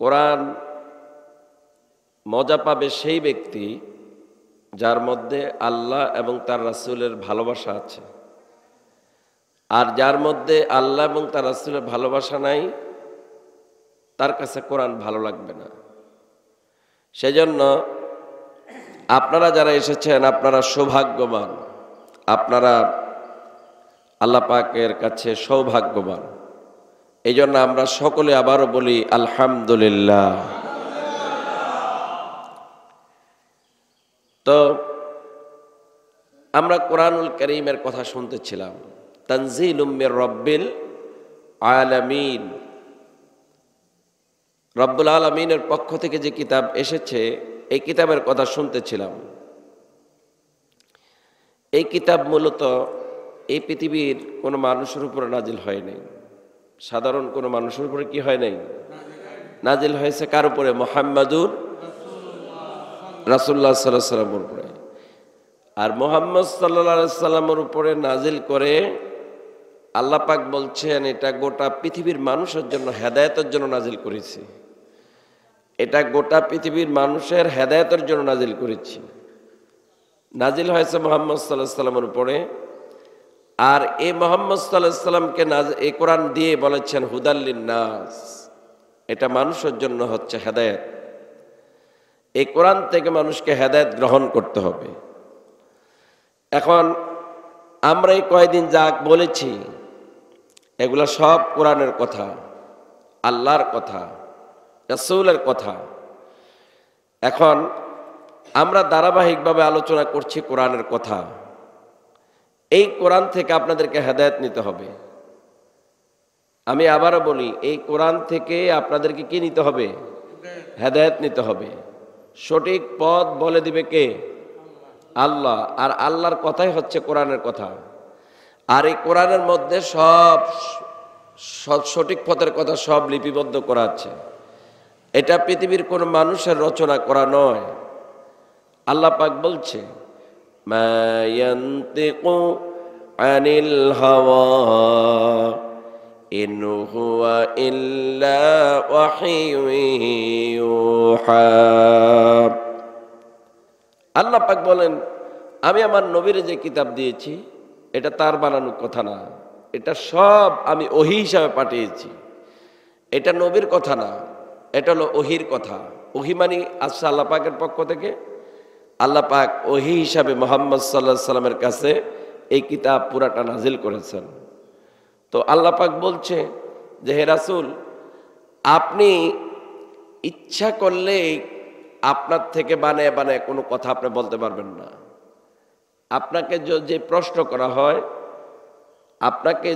কোরআন মজা পাবে সেই ব্যক্তি যার মধ্যে আল্লাহ এবং তার রাসূলের ভালোবাসা আছে। আর যার মধ্যে আল্লাহ এবং তার রাসূলের ভালোবাসা নাই, তার কাছে কোরআন ভালো লাগবে না। সেজন্য আপনারা যারা এসেছেন আপনারা সৌভাগ্যবান, আপনারা আল্লাহ পাকের কাছে সৌভাগ্যবান। এই জন্য আমরা সকলে আবারও বলি আলহামদুলিল্লাহ। তো আমরা কোরআনুল কারীমের কথা শুনতেছিলাম, তানজিলুম মির রব্বিল আলামিন। রব্বুল আলামিনের পক্ষ থেকে যে কিতাব এসেছে এই কিতাবের কথা শুনতেছিলাম। এই কিতাব মূলত এই পৃথিবীর কোনো মানুষের উপরে নাজিল হয় নাই, সাধারণ কোনো মানুষের উপরে কি হয় নাই, নাজিল হয়েছে কার উপরে? মুহাম্মাদুর রাসূলুল্লাহ সাল্লাল্লাহু আলাইহি ওয়াসাল্লামের উপরে। আর মুহাম্মদ সাল্লাল্লাহু আলাইহি ওয়াসাল্লামের উপরে নাজিল করে আল্লাহ পাক বলছেন এটা গোটা পৃথিবীর মানুষের জন্য হেদায়েতের জন্য নাজিল করেছি, এটা গোটা পৃথিবীর মানুষের হেদায়েতের জন্য নাজিল করেছি। নাজিল হয়েছে মুহাম্মদ সাল্লাল্লাহু আলাইহি ওয়াসাল্লামের উপরে। আর এই মুহাম্মদ সাল্লাল্লাহু আলাইহি ওয়াসাল্লামকে এই কোরআন দিয়ে বলেছেন হুদাল লিন্নাস, এটা মানুষের জন্য হচ্ছে হেদায়েত। এই কোরআন থেকে মানুষকে হেদায়েত গ্রহণ করতে হবে। এখন আমরা এই কয়দিন যা বলেছি এগুলা সব কোরআনের কথা, আল্লাহর কথা, রাসূলের কথা। এখন আমরা ধারাবাহিকভাবে আলোচনা করছি কোরআনের কথা। এই কোরআন থেকে আপনাদেরকে হেদায়েত নিতে হবে। আমি আবারও বলি, এই কোরআন থেকে আপনাদেরকে কি নিতে হবে? হেদায়েত নিতে হবে। সঠিক পথ বলে দিবে কে? আল্লাহ। আর আল্লাহর কথাই হচ্ছে কোরআনের কথা। আর এই কোরআনের মধ্যে সব সঠিক পথের কথা সব লিপিবদ্ধ করা আছে। এটা পৃথিবীর কোন মানুষের রচনা করা নয়। আল্লাহ পাক বলছে মা ইয়ানতিকু আনিল হাওয়া ইন হুয়া ইল্লা ওয়াহিয়ুন ইউহা। আল্লাহ পাক বলেন আমি আমার নবীর যে কিতাব দিয়েছি এটা তার বানানো কথা না, এটা সব আমি ওহী হিসাবে পাঠিয়েছি। এটা নবীর কথা না, এটা হলো ওহীর কথা। ওহী মানে আসছে আল্লাহ পাকের পক্ষ থেকে। আল্লাহ পাক ওহী হিসাবে মুহাম্মদ সাল্লাল্লাহু আলাইহি সাল্লামের কাছে এই কিতাব পুরাটা নাজিল করেছেন। তো আল্লাহ পাক বলছে যে হে রাসূল, আপনি ইচ্ছা করলে আপনার থেকে বানায় বানায় কোনো কথা আপনি বলতে পারবেন না। আপনাকে যে প্রশ্ন করা হয়, আপনাকে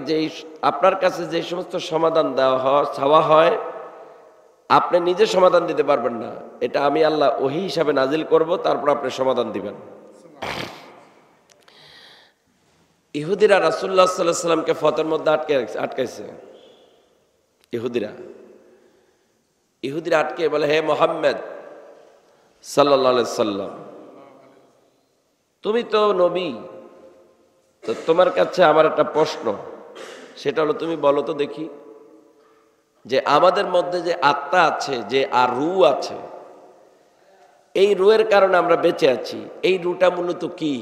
আপনার কাছে যে সমস্ত সমাধান চাওয়া হয় আপনি নিজে সমাধান দিতে পারবেন না। এটা আমি আল্লাহ ওহী হিসাবে নাজিল করব, তারপর আপনি সমাধান দিবেন। ইহুদিরা রাসূলুল্লাহ সাল্লাল্লাহু আলাইহি সাল্লামকে ফতের মধ্যে আটকাইছে। ইহুদিরা আটকে বলে হে মুহাম্মদ সাল্লাল্লাহু আলাইহি সাল্লাম, তুমি তো নবী, তো তোমার কাছে আমার একটা প্রশ্ন, সেটা হলো তুমি বলো তো দেখি যে আমাদের মধ্যে যে আত্মা আছে, যে আর রূহ আছে, এই রূহের কারণে আমরা বেঁচে আছি, এই রূহটা মূলত কি?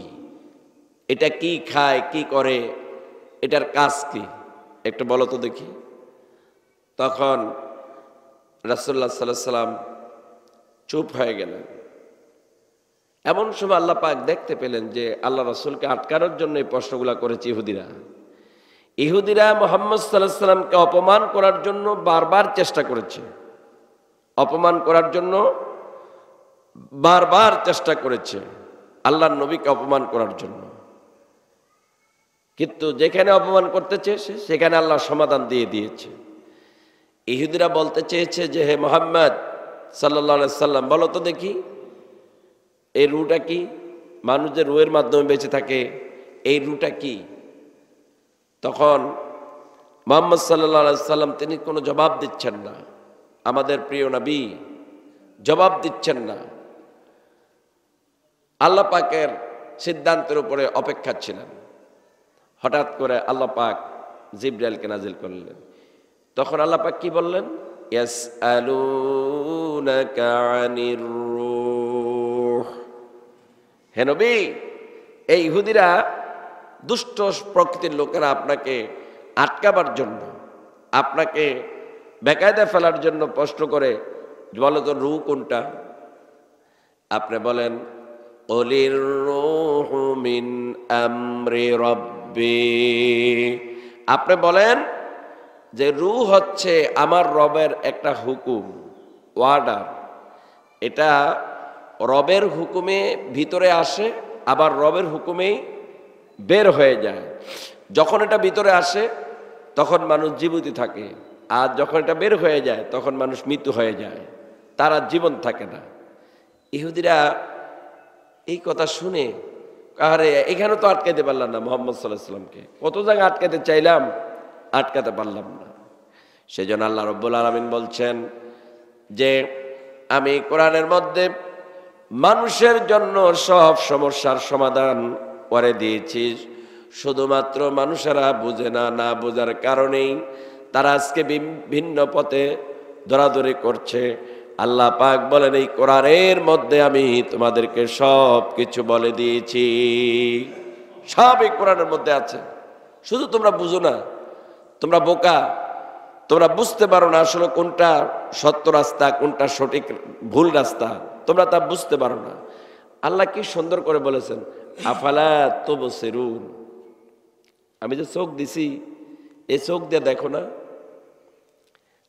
এটা কি খায়, কি করে, এটার কাজ কি? একটু বলো তো দেখি। তখন রাসূলুল্লাহ সাল্লাল্লাহু আলাইহি সাল্লাম চুপ হয়ে গেলেন। এমন সময় আল্লাহ পাক দেখতে পেলেন যে আল্লাহ রাসূলকে আটকানোর জন্য এই প্রশ্নগুলো করেছে ইহুদিরা মুহাম্মদ সাল্লাল্লাহু আলাইহি সাল্লামকে অপমান করার জন্য বারবার চেষ্টা করেছে, অপমান করার জন্য বারবার চেষ্টা করেছে আল্লাহর নবীকে অপমান করার জন্য। কিন্তু যেখানে অপমান করতেছে সেখানে আল্লাহ সমাধান দিয়ে দিয়েছে। ইহুদিরা বলতে চেয়েছে যে হে মুহাম্মদ সাল্লাল্লাহু আলাইহি সাল্লাম, বলো তো দেখি এই রূহটা কি? মানুষ যে রূহের মাধ্যমে বেঁচে থাকে, এই রূহটা কি? তখন মুহাম্মদ সাল্লাল্লাহু আলাইহি সাল্লাম তিনি কোনো জবাব দিচ্ছেন না। আমাদের প্রিয় নবী জবাব দিচ্ছেন না, আল্লাহ পাকের সিদ্ধান্তের উপরে অপেক্ষা ছিলেন। হঠাৎ করে আল্লাহ পাক জিবরাইলকে নাজিল করলেন। তখন আল্লাহ পাক কি বললেন? ইয়াসআলুনাকা আনির রূহ। হে নবী, এই ইহুদিরা দুষ্ট প্রকৃতির লোকেরা আপনাকে আটকাবার জন্য, আপনাকে বেকায়দা ফেলার জন্য প্রশ্ন করে, বলো তো রূহ কোনটা? আপনি বলেন কুলির রূহু মিন আমরি রাব্বি। আপনি বলেন যে রূহ হচ্ছে আমার রবের একটা হুকুম, ওয়ার্ডার। এটা রবের হুকুমে ভিতরে আসে, আবার রবের হুকুমেই বের হয়ে যায়। যখন এটা ভিতরে আসে তখন মানুষ জীবিত থাকে, আর যখন এটা বের হয়ে যায় তখন মানুষ মৃত্যু হয়ে যায়, তারা জীবন থাকে না। ইহুদিরা এই কথা শুনে, আরে এখানে তো আটকাইতে পারলাম না মুহাম্মদ সাল্লাল্লাহু আলাইহি সাল্লামকে, কত জায়গায় আটকাতে চাইলাম, আটকাতে পারলাম না। সেজন্য আল্লাহ রাব্বুল আলামিন বলছেন যে আমি কোরআনের মধ্যে মানুষের জন্য সব সমস্যার সমাধান করে দিয়েছি, শুধুমাত্র মানুষেরা বুঝে না, না বোঝার কারণেই তারা আজকে ভিন্ন পথে দৌড়াদৌড়ি করছে। আল্লাহ পাক বলেন এই কোরআনের মধ্যে আমি তোমাদেরকে সব কিছু বলে দিয়েছি, সব এই কোরআনের মধ্যে আছে, শুধু তোমরা বুঝো না, তোমরা বোকা, তোমরা বুঝতে পারো না আসলে কোনটা সত্য রাস্তা, কোনটা সঠিক ভুল রাস্তা, তোমরা তা বুঝতে পারো না। আল্লাহ কি সুন্দর করে বলেছেন, আফালা তুবসিরুন। আমি যে চোখ দিছি, এই চোখ দিয়ে দেখো না?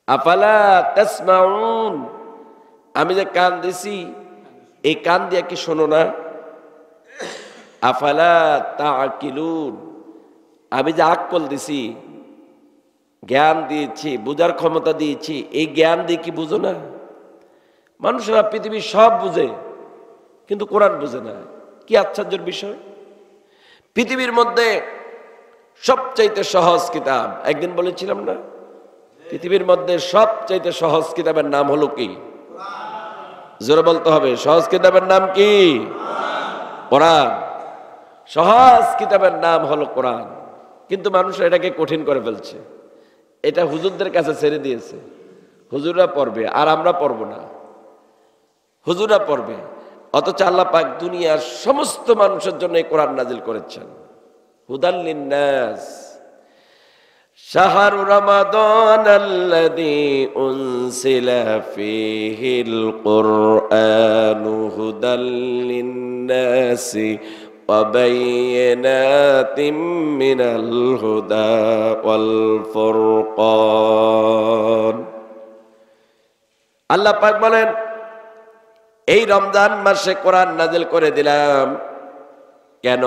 আফালা তাসমাউন, আমি যে কান দিছি, এই কান দিয়ে কি শোনো না? আফালা তাআকিলুন, আমি যে আকল দিছি, জ্ঞান দিয়েছি, বুঝার ক্ষমতা দিয়েছি, এই জ্ঞান দিয়ে কি বুঝো না? মানুষেরা পৃথিবীর সব বুঝে কিন্তু কোরআন বুঝে না। কি আশ্চর্যের বিষয়! পৃথিবীর মধ্যে সবচাইতে সহজ কিতাব, একদিন বলেছিলাম না, পৃথিবীর মধ্যে সবচাইতে সহজ কিতাবের নাম হলো কি? জোরে বলতে হবে, সহজ কিতাবের নাম কি? কোরআন। সহজ কিতাবের নাম হলো কোরআন, কিন্তু মানুষ এটাকে কঠিন করে ফেলছে। এটা হুজুরদের কাছে ছেড়ে দিয়েছে, হুজুররা পড়বে আর আমরা পড়ব না, হুজুররা পড়বে। অথচ আল্লাহ পাক দুনিয়ার সমস্ত মানুষের জন্য এই কোরআন নাজিল করেছেন, হুদাল লিন্নাস। শাহরু রমাদান আল্লাযী উনসিলা ফীহিল কুরআনু হুদাল লিন্নাসি ওয়া বায়্যিনাতিম মিনাল হুদা ওয়াল ফুরকান। আল্লাহ পাক বলেন এই রমজান মাসে কোরআন নাজিল করে দিলাম। কেন?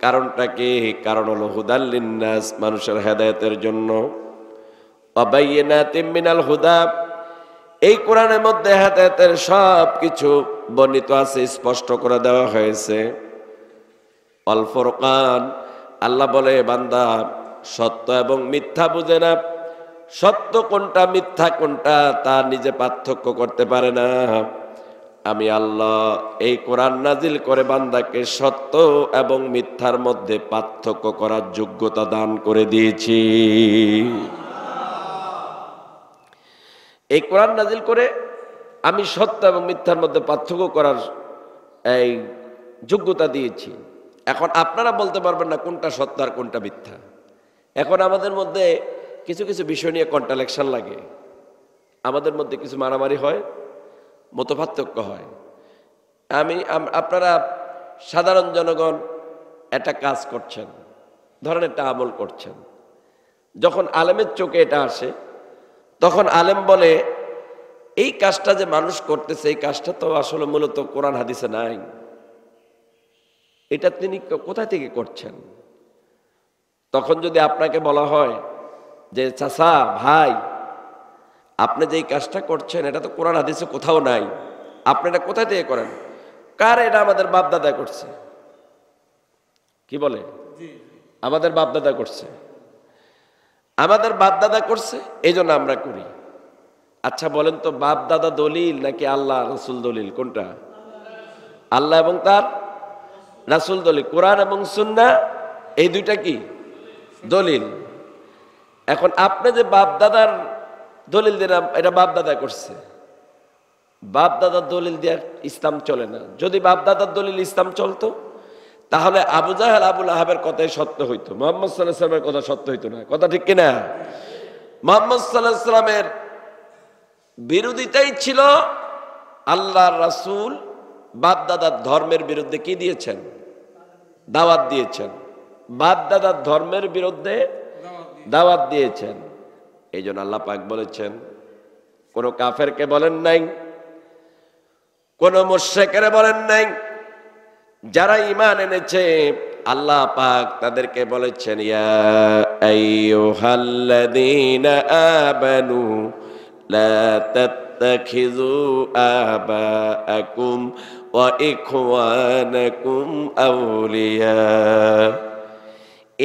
কারণটা কি? কারণ হলো হুদাল লিন্নাস, মানুষের হেদায়েতের জন্য। ওয়া বায়্যিনাতিম মিনাল হুদা, এই কোরআনের মধ্যে হেদায়েতের সব কিছু বর্ণিত আছে, স্পষ্ট করে দেওয়া হয়েছে। ওয়াল ফুরকান, আল্লাহ বলে বান্দা সত্য এবং মিথ্যা বুঝে না, সত্য কোনটা মিথ্যা কোনটা তা নিজে পার্থক্য করতে পারে না। আমি আল্লাহ এই কোরআন নাজিল করে বান্দাকে সত্য এবং মিথ্যার মধ্যে পার্থক্য করার যোগ্যতা দান করে দিয়েছি। এই কোরআন নাজিল করে আমি সত্য এবং মিথ্যার মধ্যে পার্থক্য করার এই যোগ্যতা দিয়েছি। এখন আপনারা বলতে পারবেন না কোনটা সত্য আর কোনটা মিথ্যা। এখন আমাদের মধ্যে কিছু কিছু বিষয় নিয়ে কন্ট্রাডিকশন লাগে, আমাদের মধ্যে কিছু মারামারি হয়, মতপার্থক্য হয়। আপনারা সাধারণ জনগণ একটা কাজ করছেন, ধরেন একটা আমল করছেন, যখন আলেমের চোখে এটা আসে তখন আলেম বলে এই কাজটা যে মানুষ করতেছে এই কাজটা তো আসলে মূলত কোরআন হাদিসে নাই, এটা তিনি কোথা থেকে করছেন? তখন যদি আপনাকে বলা হয় যে চাচা ভাই, আপনি যে এই কাজটা করছেন এটা তো কোরআন হাদিসে কোথাও নাই, আপনি এটা কোথা থেকে করেন? কার? এটা আমাদের বাপ দাদা করছে। কি বলে? আমাদের বাপ দাদা করছে, আমাদের বাপ দাদা করছে, এই জন্য আমরা করি। আচ্ছা বলেন তো, বাপ দাদা দলিল নাকি আল্লাহ রাসূল দলিল? কোনটা? আল্লাহ এবং তার রাসূল দলিল। কোরআন এবং সুন্নাহ এই দুইটা কি দলিল। এখন আপনি যে বাপ দাদার দলিল দিলাম, এটা বাপ দাদা করছে। বাপ দাদার দলিল দিয়ে ইসলাম চলে না। যদি বাপ দাদার দলিল ইসলাম চলতো তাহলে আবু জাহেল আবুল আহাবের কথাই সত্য হইতো, মুহাম্মদ সাল্লাল্লাহু আলাইহি ওয়াসাল্লামের কথা সত্য হইতো না। কথা ঠিক কিনা? মুহাম্মদ সাল্লাল্লাহু আলাইহি ওয়াসাল্লামের বিরোধিতাই ছিল আল্লাহর রাসূল বাপ দাদার ধর্মের বিরুদ্ধে কি দিয়েছেন? দাওয়াত দিয়েছেন। বাপ দাদার ধর্মের বিরুদ্ধে দাওয়াত দিয়েছেন। এই জন্য আল্লাহ পাক বলেছেন, কোন কাফেরকে বলেন নাই, কোন মুশরিকের বলেন নাই, যারা ঈমান এনেছে আল্লাহ পাক তাদেরকে বলেছেন, ইয়া আইয়ুহাল্লাযীনা আমানু লা তাত্তাখিযু আবাআকুম ওয়া ইখওয়ানাকুম আউলিয়া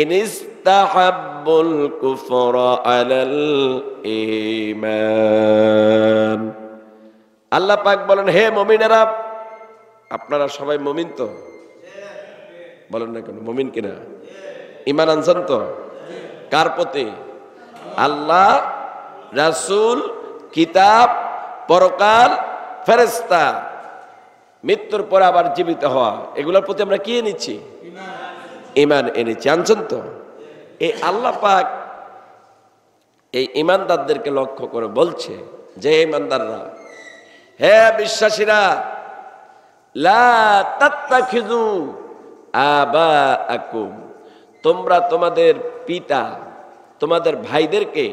ইন ইসতাহাব্বুল কুফরা আলাল ঈমান। আল্লাহ পাক বলেন, হে মুমিনেরা, আপনারা সবাই মুমিন তো? বলেন না কেন, মুমিন কিনা? ঈমান আনছেন তো? কার প্রতি? আল্লাহ, রাসূল, কিতাব, পরকাল, ফেরেশতা, মৃত্যুর পরে আবার জীবিত হওয়া, এগুলোর প্রতি আমরা কি এনেছি? ঈমান এনেছি। আনছেন তো? এই আল্লাহ পাক এই ঈমানদারদেরকে লক্ষ্য করে বলছে যে, ঈমানদাররা, হে বিশ্বাসীরা, লা তাত্তাখিযু আবাআকুম, তোমরা তোমাদের পিতা, তোমাদের ভাইদেরকে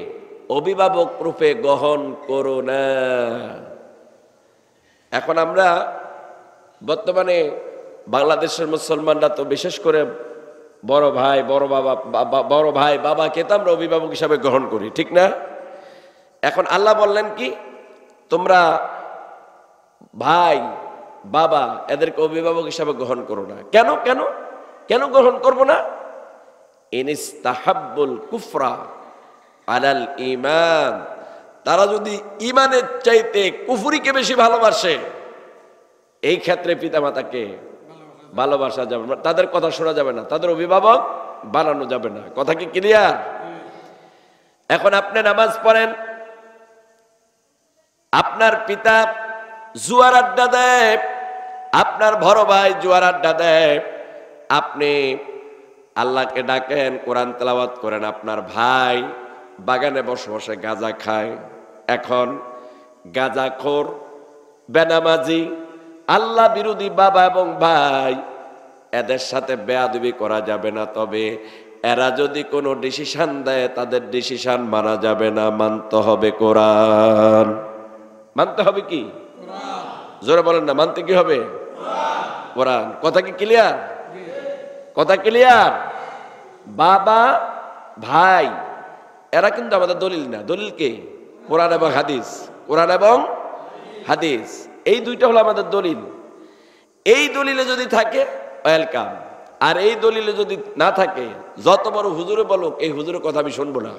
অভিভাবক রূপে গ্রহণ করো না। এখন আমরা বর্তমানে বাংলাদেশের মুসলমানরা তো বিশেষ করে বড় ভাই, বড় ভাই বাবাকে তো আমরা অভিভাবক হিসাবে গ্রহণ করি, ঠিক না? এখন আল্লাহ বললেন কি, তোমরা ভাই বাবা এদেরকে অভিভাবক হিসাবে গ্রহণ করো না। কেন কেন কেন গ্রহণ করব না? ইনিস্তাহাব্বুল কুফরা আলাল ঈমান, তারা যদি ঈমানের চাইতে কুফরিকে বেশি ভালোবাসে, এই ক্ষেত্রে পিতামাতাকে ভালোবাসা যাবে না, তাদের কথা শোনা যাবে না, তাদের অভিভাবক বানানো যাবে না। কথা কি ক্লিয়ার? এখন আপনি নামাজ পড়েন, আপনার পিতা জুয়ার আড্ডা দেয়, আপনার বড় ভাই জুয়ার আড্ডা দেয়, আপনি আল্লাহকে ডাকেন, কোরআন তেলাওয়াত করেন, আপনার ভাই বাগানে বসে বসে গাঁজা খায়। এখন গাঁজাখোর, বেনামাজি, আল্লাহ বিরোধী বাবা এবং ভাই, এদের সাথে বেয়াদবি করা যাবে না। তবে এরা যদি কোনো ডিসিশন দেয়, তাদের ডিসিশন মানা যাবে না, মানতে হবে কোরআন। মানতে হবে কি? জোরে বলেন না, মানতে কি হবে? কোরআন। কথা কি ক্লিয়ার? কথা ক্লিয়ার? বাবা ভাই এরা কিন্তু আমাদের দলিল না। দলিল কে? কোরআন এবং হাদিস। কোরআন এবং হাদিস, এই দুইটা হলো আমাদের দলিল। এই দলিলে যদি থাকে ওয়েলকাম, আর এই দলিলে যদি না থাকে, যত বড় হুজুরে বলুক, এই হুজুরের কথা আমি শুনবো না।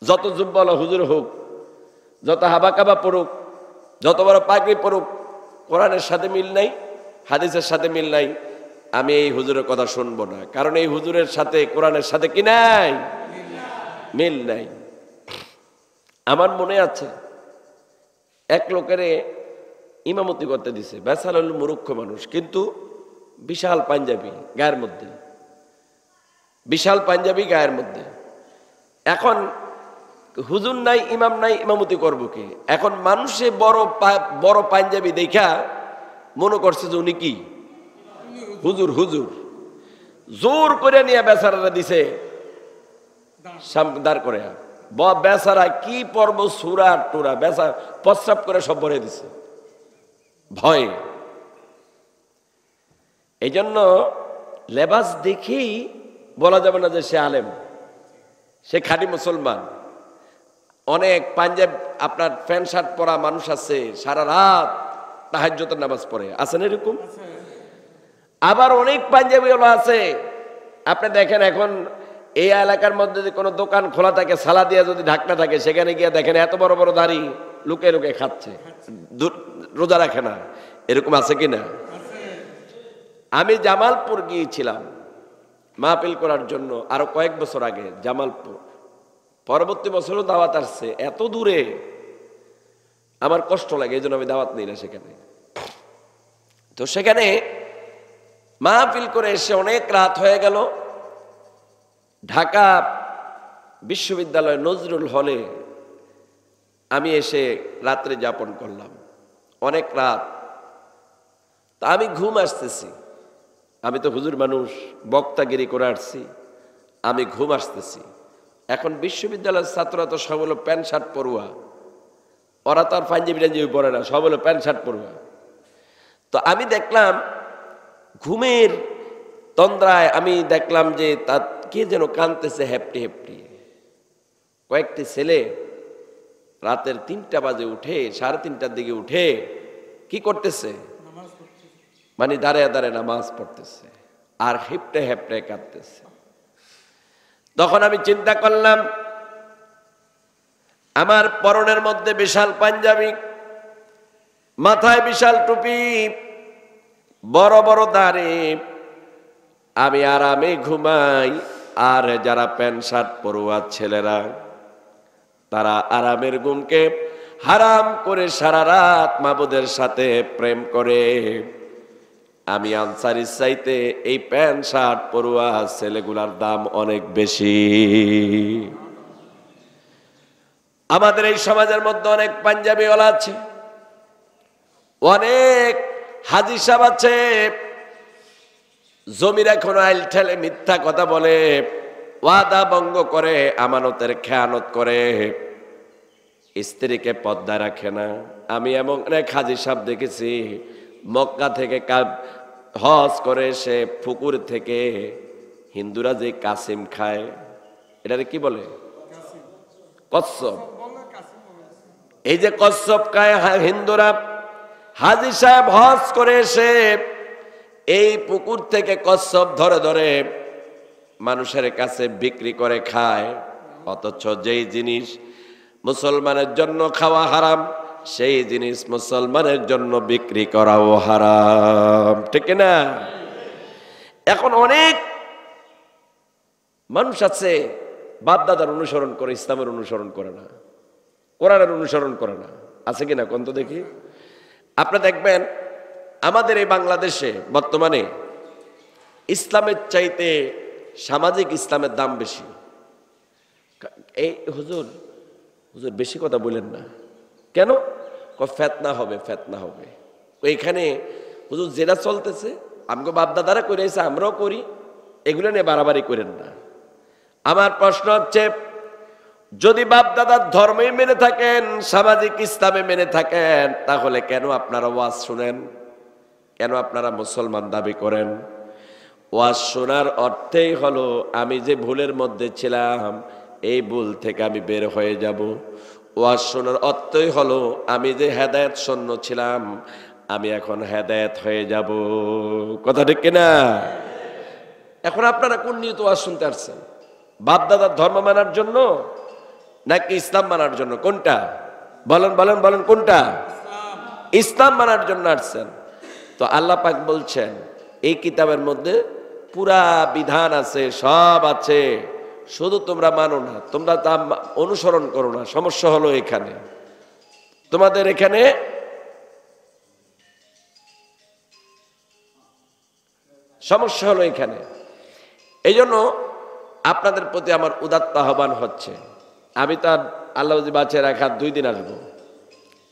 যত জুব্বা হুজুর হোক, যত হাবা কাবা পড়ুক, যত বড় পাগড়ি পড়ুক, কোরআনের সাথে মিল নাই, হাদিসের সাথে মিল নাই, আমি এই হুজুরের কথা শুনবো না। কারণ এই হুজুরের সাথে কোরআনের সাথে কি নাই? মিল নাই। আমার মনে আছে এক লোকের ইমামতি করতে দিছে, বেচারা হল মূর্খ মানুষ, কিন্তু বিশাল পাঞ্জাবি গায়ের মধ্যে, বিশাল পাঞ্জাবি গায়ের মধ্যে। এখন হুজুর নাই, ইমাম নাই, ইমামতি করবো কে? এখন মানুষে বড় পাঞ্জাবি দেখা মনে করছে যে উনি কি হুজুর। হুজুর জোর করে নিয়ে বেচারারা দিছে দাঁড় করে। বেচারা কি পর্ব, সুরা টুরা, বেচারা প্রস্রাব করে সব ভরে দিছে ভয়ে। এই জন্য লেবাস দেখেই বলা যাবে না যে সে আলেম, সে খাঁটি মুসলমান। অনেক পাঞ্জাব আপনার প্যান্ট শার্ট পরা মানুষ আছে, সারা রাত তাহাজ্জুদের নামাজ পড়ে, আছেন এরকম? আবার অনেক পাঞ্জাবিওয়ালা আছে, আপনি দেখেন এখন এই এলাকার মধ্যে যদি কোনো দোকান খোলা থাকে, সালা দিয়া যদি ঢাকনা থাকে, সেখানে গিয়ে দেখেন এত বড় বড় দাড়ি লুকে লুকে খাচ্ছে, রোজা রাখে না। এরকম আছে কিনা? আমি জামালপুর গিয়েছিলাম মাহফিল করার জন্য, আরো কয়েক বছর আগে। জামালপুর পরবর্তী বছরও দাওয়াত আসছে, এত দূরে আমার কষ্ট লাগে, এই জন্য আমি দাওয়াত নিই না সেখানে। তো সেখানে মাহফিল করে এসে অনেক রাত হয়ে গেল। ঢাকা বিশ্ববিদ্যালয় নজরুল হলে আমি এসে রাত্রে যাপন করলাম, অনেক রাত। তা আমি ঘুম আসতেছি, আমি তো হুজুর মানুষ, বক্তাগিরি করে আসছি, আমি ঘুম আসতেছি। এখন বিশ্ববিদ্যালয়ের ছাত্ররা তো সব হলো প্যান্ট শার্ট পড়ুয়া, ওরা তো আর পাঞ্জাবি টাঞ্জাবি পরে না, সব হলো প্যান্ট শার্ট পড়ুয়া। তো আমি দেখলাম ঘুমের তন্দ্রায় আমি দেখলাম যে তার কে যেন কাঁদতেছে হেপটি হেপটি। কয়েকটি ছেলে রাতের 3টা বাজে উঠে, 3:30টার দিকে উঠে কি করতেছে, মানে দাঁড়ায় দাঁড়ায় নামাজ পড়তেছে আর হেপটে হেপটে কাঁদতেছে। তখন আমি চিন্তা করলাম, আমার পরনের মধ্যে বিশাল পাঞ্জাবি, মাথায় বিশাল টুপি, বড় বড় দাড়ি, আমি আরামে ঘুমাই, আর যারা প্যান্ট শার্ট পরুয়া ছেলেরা তারা আরামের ঘুমকে হারাম করে সারা রাত মাবুদের সাথে প্রেম করে। আমি আনসারির চাইতে এই প্যান্ট শার্ট পরুয়া ছেলেগুলার দাম অনেক বেশি। আমাদের এই সমাজের মধ্যে অনেক পাঞ্জাবিওয়ালা আছে, অনেক হাজি সাহেব আছে, জমির এখন আইল ঠেলে মিথ্যা কথা বলে, ওয়াদা ভঙ্গ করে, আমানতের খেয়ানত করে, স্ত্রীকে পর্দায় রাখে না। আমি এমন অনেক হাজি সাহেব দেখেছি, মক্কা থেকে হজ করে সে পুকুর থেকে হিন্দুরা যে কাসিম খায়, এটারে কি বলে, কচ্ছপ, এই যে কচ্ছপ খায় হিন্দুরা, হাজি সাহেব হজ করে এসে এই পুকুর থেকে কচ্ছপ ধরে ধরে মানুষের কাছে বিক্রি করে খায়। অথচ যেই জিনিস মুসলমানের জন্য খাওয়া হারাম, সেই জিনিস মুসলমানের জন্য বিক্রি করাও হারাম, ঠিক না? এখন অনেক মানুষ আছে বাপ দাদার অনুসরণ করে, ইসলামের অনুসরণ করে না, কোরআনের অনুসরণ করে না, আছে কিনা কোন তো দেখি। আপনারা দেখবেন আমাদের এই বাংলাদেশে বর্তমানে ইসলামের চাইতে সামাজিক ইসলামের দাম বেশি। এই হুজুর হুজুর বেশি কথা বলেন না কেন, ফেতনা হবে, ফেতনা হবে। এইখানে হুজুর যেটা চলতেছে আমাকে বাপ দাদারা করে এসে আমরাও করি, এগুলো নিয়ে বাড়াবাড়ি করেন না। আমার প্রশ্ন হচ্ছে, যদি বাপ দাদার ধর্মে মেনে থাকেন, সামাজিক ইসলামে মেনে থাকেন, তাহলে কেন আপনারা ওয়াজ শুনেন, কেন আপনারা মুসলমান দাবি করেন? ওয়াজ শোনার অর্থেই হলো আমি যে ভুলের মধ্যে ছিলাম এই ভুল থেকে আমি বের হয়ে যাব। ওয়াজ শোনার অর্থই হলো আমি যে হেদায়েত শূন্য ছিলাম আমি এখন হেদায়েত হয়ে যাব। কথা ঠিক কিনা? এখন আপনারা কোন নিয়তে ওয়াজ শুনতে আসছেন? বাপ দাদার ধর্ম মানার জন্য নাকি ইসলাম মানার জন্য? কোনটা বলেন বলেন বলেন, কোনটা? ইসলাম মানার জন্য আসছেন। তো আল্লাহ পাক বলছেন এই কিতাবের মধ্যে পুরা বিধান আছে, সব আছে, শুধু তোমরা মানো না, তোমরা তা অনুসরণ করো না। সমস্যা হলো এখানে, তোমাদের এখানে সমস্যা হলো এখানে। এই জন্য আপনাদের প্রতি আমার উদাত্ত আহ্বান হচ্ছে, আমি তার আল্লাহ যদি বাঁচিয়ে রাখা 2 দিন আসবো,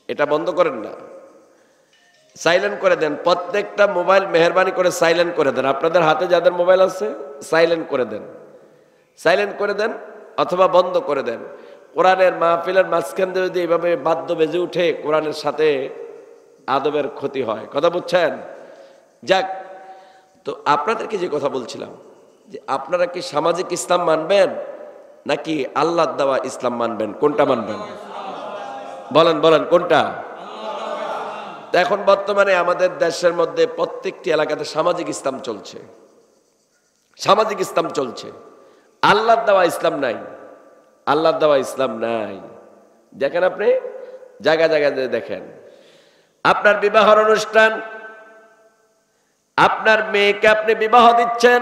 এটা বন্ধ করেন না, সাইলেন্ট করে দেন। প্রত্যেকটা মোবাইল মেহরবানি করে সাইলেন্ট করে দেন। আপনাদের হাতে যাদের মোবাইল আছে সাইলেন্ট করে দেন, সাইলেন্ট করে দেন অথবা বন্ধ করে দেন। কোরআনের মাহফিলের মাঝখান দিয়ে যদি এইভাবে বাদ্য বেজে উঠে, কোরআনের সাথে আদবের ক্ষতি হয়। কথা বুঝছেন? যাক, তো আপনাদেরকে যে কথা বলছিলাম যে আপনারা কি সামাজিক ইসলাম মানবেন নাকি আল্লাহর দেওয়া ইসলাম মানবেন? কোনটা মানবেন? বলেন বলেন, কোনটা? এখন বর্তমানে আমাদের দেশের মধ্যে প্রত্যেকটি এলাকাতে সামাজিক ইসলাম চলছে, সামাজিক ইসলাম চলছে, আল্লাহর দেওয়া ইসলাম নাই, আল্লাহর দেওয়া ইসলাম নাই। দেখেন আপনি জায়গা জায়গায় দেখেন, আপনার বিবাহের অনুষ্ঠান, আপনার মেয়েকে আপনি বিবাহ দিচ্ছেন,